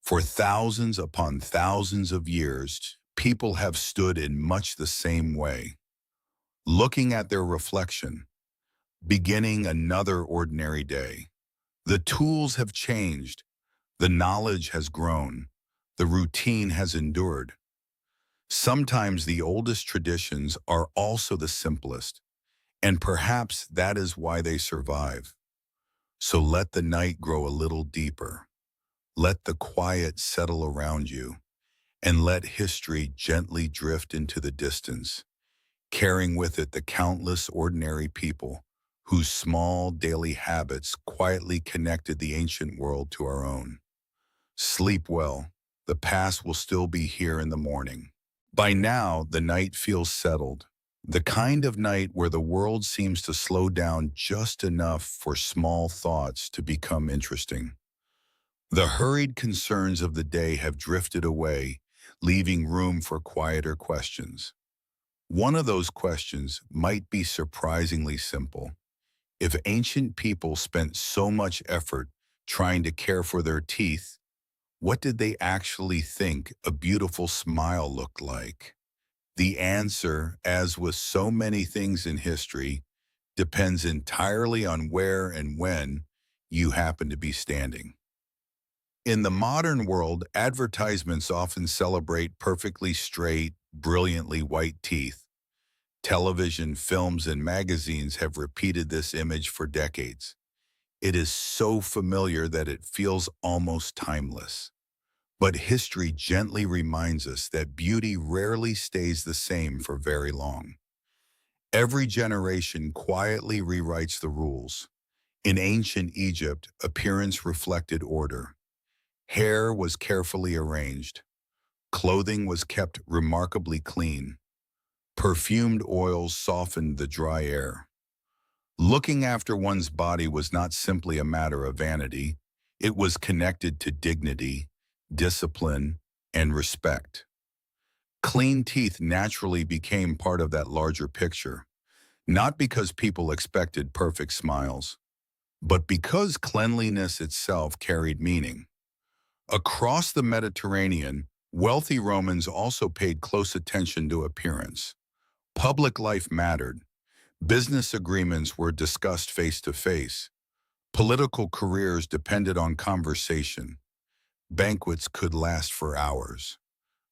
For thousands upon thousands of years, people have stood in much the same way, looking at their reflection, beginning another ordinary day. The tools have changed, the knowledge has grown, the routine has endured. Sometimes the oldest traditions are also the simplest, and perhaps that is why they survive. So let the night grow a little deeper. Let the quiet settle around you, and let history gently drift into the distance, carrying with it the countless ordinary people whose small daily habits quietly connected the ancient world to our own. Sleep well. The past will still be here in the morning. By now, the night feels settled, the kind of night where the world seems to slow down just enough for small thoughts to become interesting. The hurried concerns of the day have drifted away, leaving room for quieter questions. One of those questions might be surprisingly simple. If ancient people spent so much effort trying to care for their teeth, what did they actually think a beautiful smile looked like? The answer, as with so many things in history, depends entirely on where and when you happen to be standing. In the modern world, advertisements often celebrate perfectly straight, brilliantly white teeth. Television, films, and magazines have repeated this image for decades. It is so familiar that it feels almost timeless. But history gently reminds us that beauty rarely stays the same for very long. Every generation quietly rewrites the rules. In ancient Egypt, appearance reflected order. Hair was carefully arranged. Clothing was kept remarkably clean. Perfumed oils softened the dry air. Looking after one's body was not simply a matter of vanity. It was connected to dignity, discipline, and respect. Clean teeth naturally became part of that larger picture, not because people expected perfect smiles, but because cleanliness itself carried meaning. Across the Mediterranean, wealthy Romans also paid close attention to appearance. Public life mattered. Business agreements were discussed face to face. Political careers depended on conversation. Banquets could last for hours.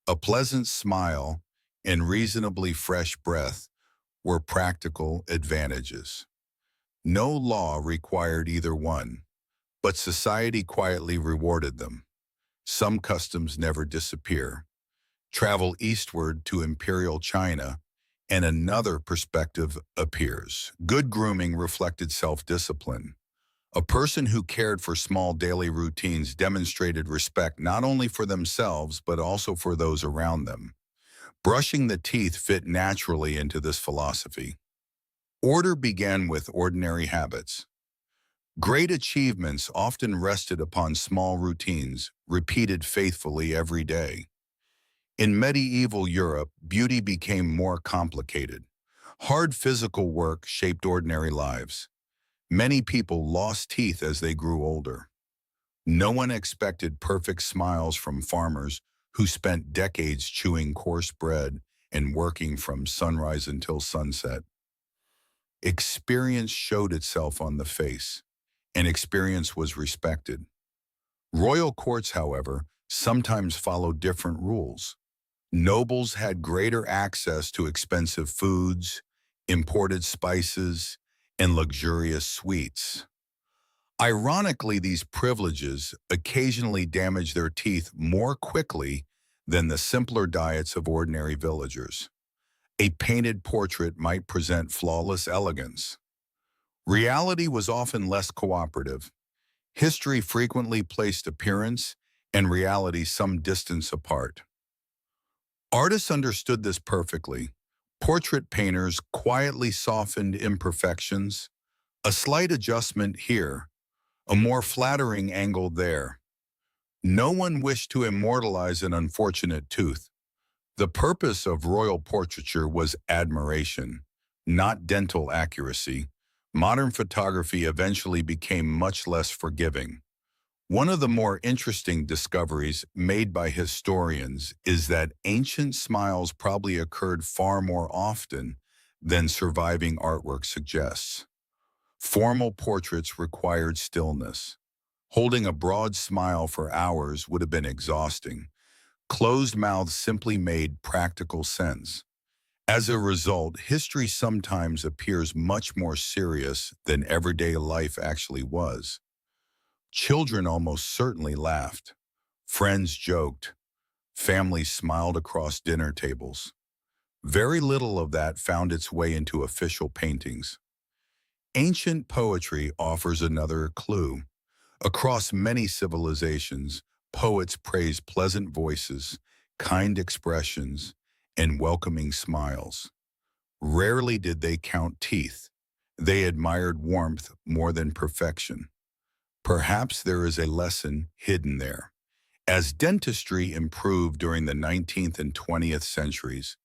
A pleasant smile and reasonably fresh breath were practical advantages. No law required either one, but society quietly rewarded them. Some customs never disappear. Travel eastward to imperial China, and another perspective appears. Good grooming reflected self-discipline. A person who cared for small daily routines demonstrated respect not only for themselves but also for those around them. Brushing the teeth fit naturally into this philosophy. Order began with ordinary habits. Great achievements often rested upon small routines, repeated faithfully every day. In medieval Europe, beauty became more complicated. Hard physical work shaped ordinary lives. Many people lost teeth as they grew older. No one expected perfect smiles from farmers who spent decades chewing coarse bread and working from sunrise until sunset. Experience showed itself on the face, and experience was respected. Royal courts, however, sometimes followed different rules. Nobles had greater access to expensive foods, imported spices, and luxurious sweets. Ironically, these privileges occasionally damaged their teeth more quickly than the simpler diets of ordinary villagers. A painted portrait might present flawless elegance. Reality was often less cooperative. History frequently placed appearance and reality some distance apart. Artists understood this perfectly. Portrait painters quietly softened imperfections, a slight adjustment here, a more flattering angle there. No one wished to immortalize an unfortunate tooth. The purpose of royal portraiture was admiration, not dental accuracy. Modern photography eventually became much less forgiving. One of the more interesting discoveries made by historians is that ancient smiles probably occurred far more often than surviving artwork suggests. Formal portraits required stillness. Holding a broad smile for hours would have been exhausting. Closed mouths simply made practical sense. As a result, history sometimes appears much more serious than everyday life actually was. Children almost certainly laughed. Friends joked. Families smiled across dinner tables. Very little of that found its way into official paintings. Ancient poetry offers another clue. Across many civilizations, poets praised pleasant voices, kind expressions, and welcoming smiles. Rarely did they count teeth. They admired warmth more than perfection. Perhaps there is a lesson hidden there. As dentistry improved during the 19th and 20th centuries,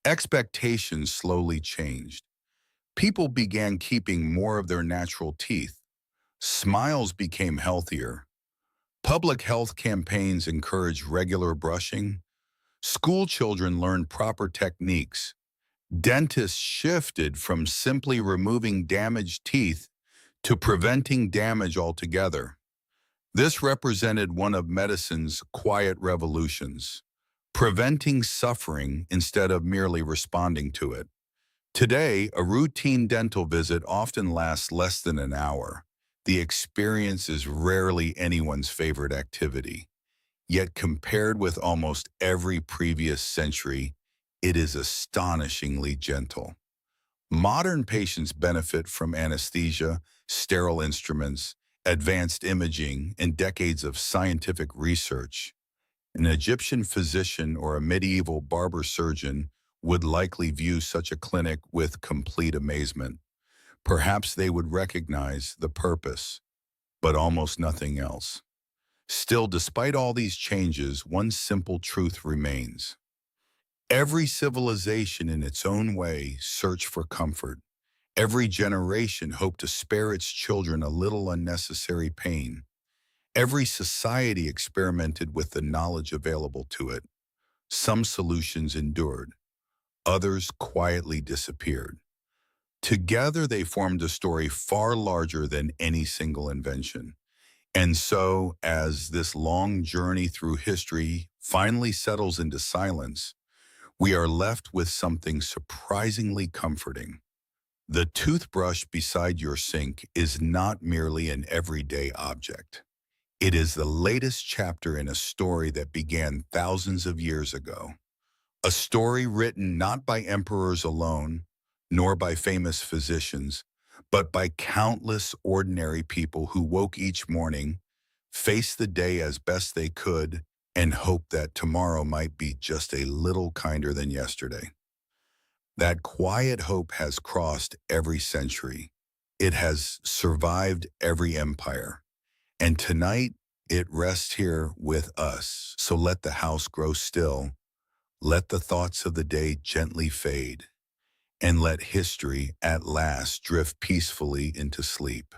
expectations slowly changed. People began keeping more of their natural teeth. Smiles became healthier. Public health campaigns encouraged regular brushing. School children learned proper techniques. Dentists shifted from simply removing damaged teeth to preventing damage altogether. This represented one of medicine's quiet revolutions, preventing suffering instead of merely responding to it. Today, a routine dental visit often lasts less than an hour. The experience is rarely anyone's favorite activity. Yet compared with almost every previous century, it is astonishingly gentle. Modern patients benefit from anesthesia, sterile instruments, advanced imaging, and decades of scientific research. An Egyptian physician or a medieval barber surgeon would likely view such a clinic with complete amazement. Perhaps they would recognize the purpose, but almost nothing else. Still, despite all these changes, one simple truth remains. Every civilization in its own way searched for comfort. Every generation hoped to spare its children a little unnecessary pain. Every society experimented with the knowledge available to it. Some solutions endured, others quietly disappeared. Together, they formed a story far larger than any single invention. And so, as this long journey through history finally settles into silence, we are left with something surprisingly comforting. The toothbrush beside your sink is not merely an everyday object. It is the latest chapter in a story that began thousands of years ago. A story written not by emperors alone, nor by famous physicians, but by countless ordinary people who woke each morning, faced the day as best they could, and hoped that tomorrow might be just a little kinder than yesterday. That quiet hope has crossed every century. It has survived every empire. And tonight, it rests here with us. So let the house grow still. Let the thoughts of the day gently fade, and let history at last drift peacefully into sleep.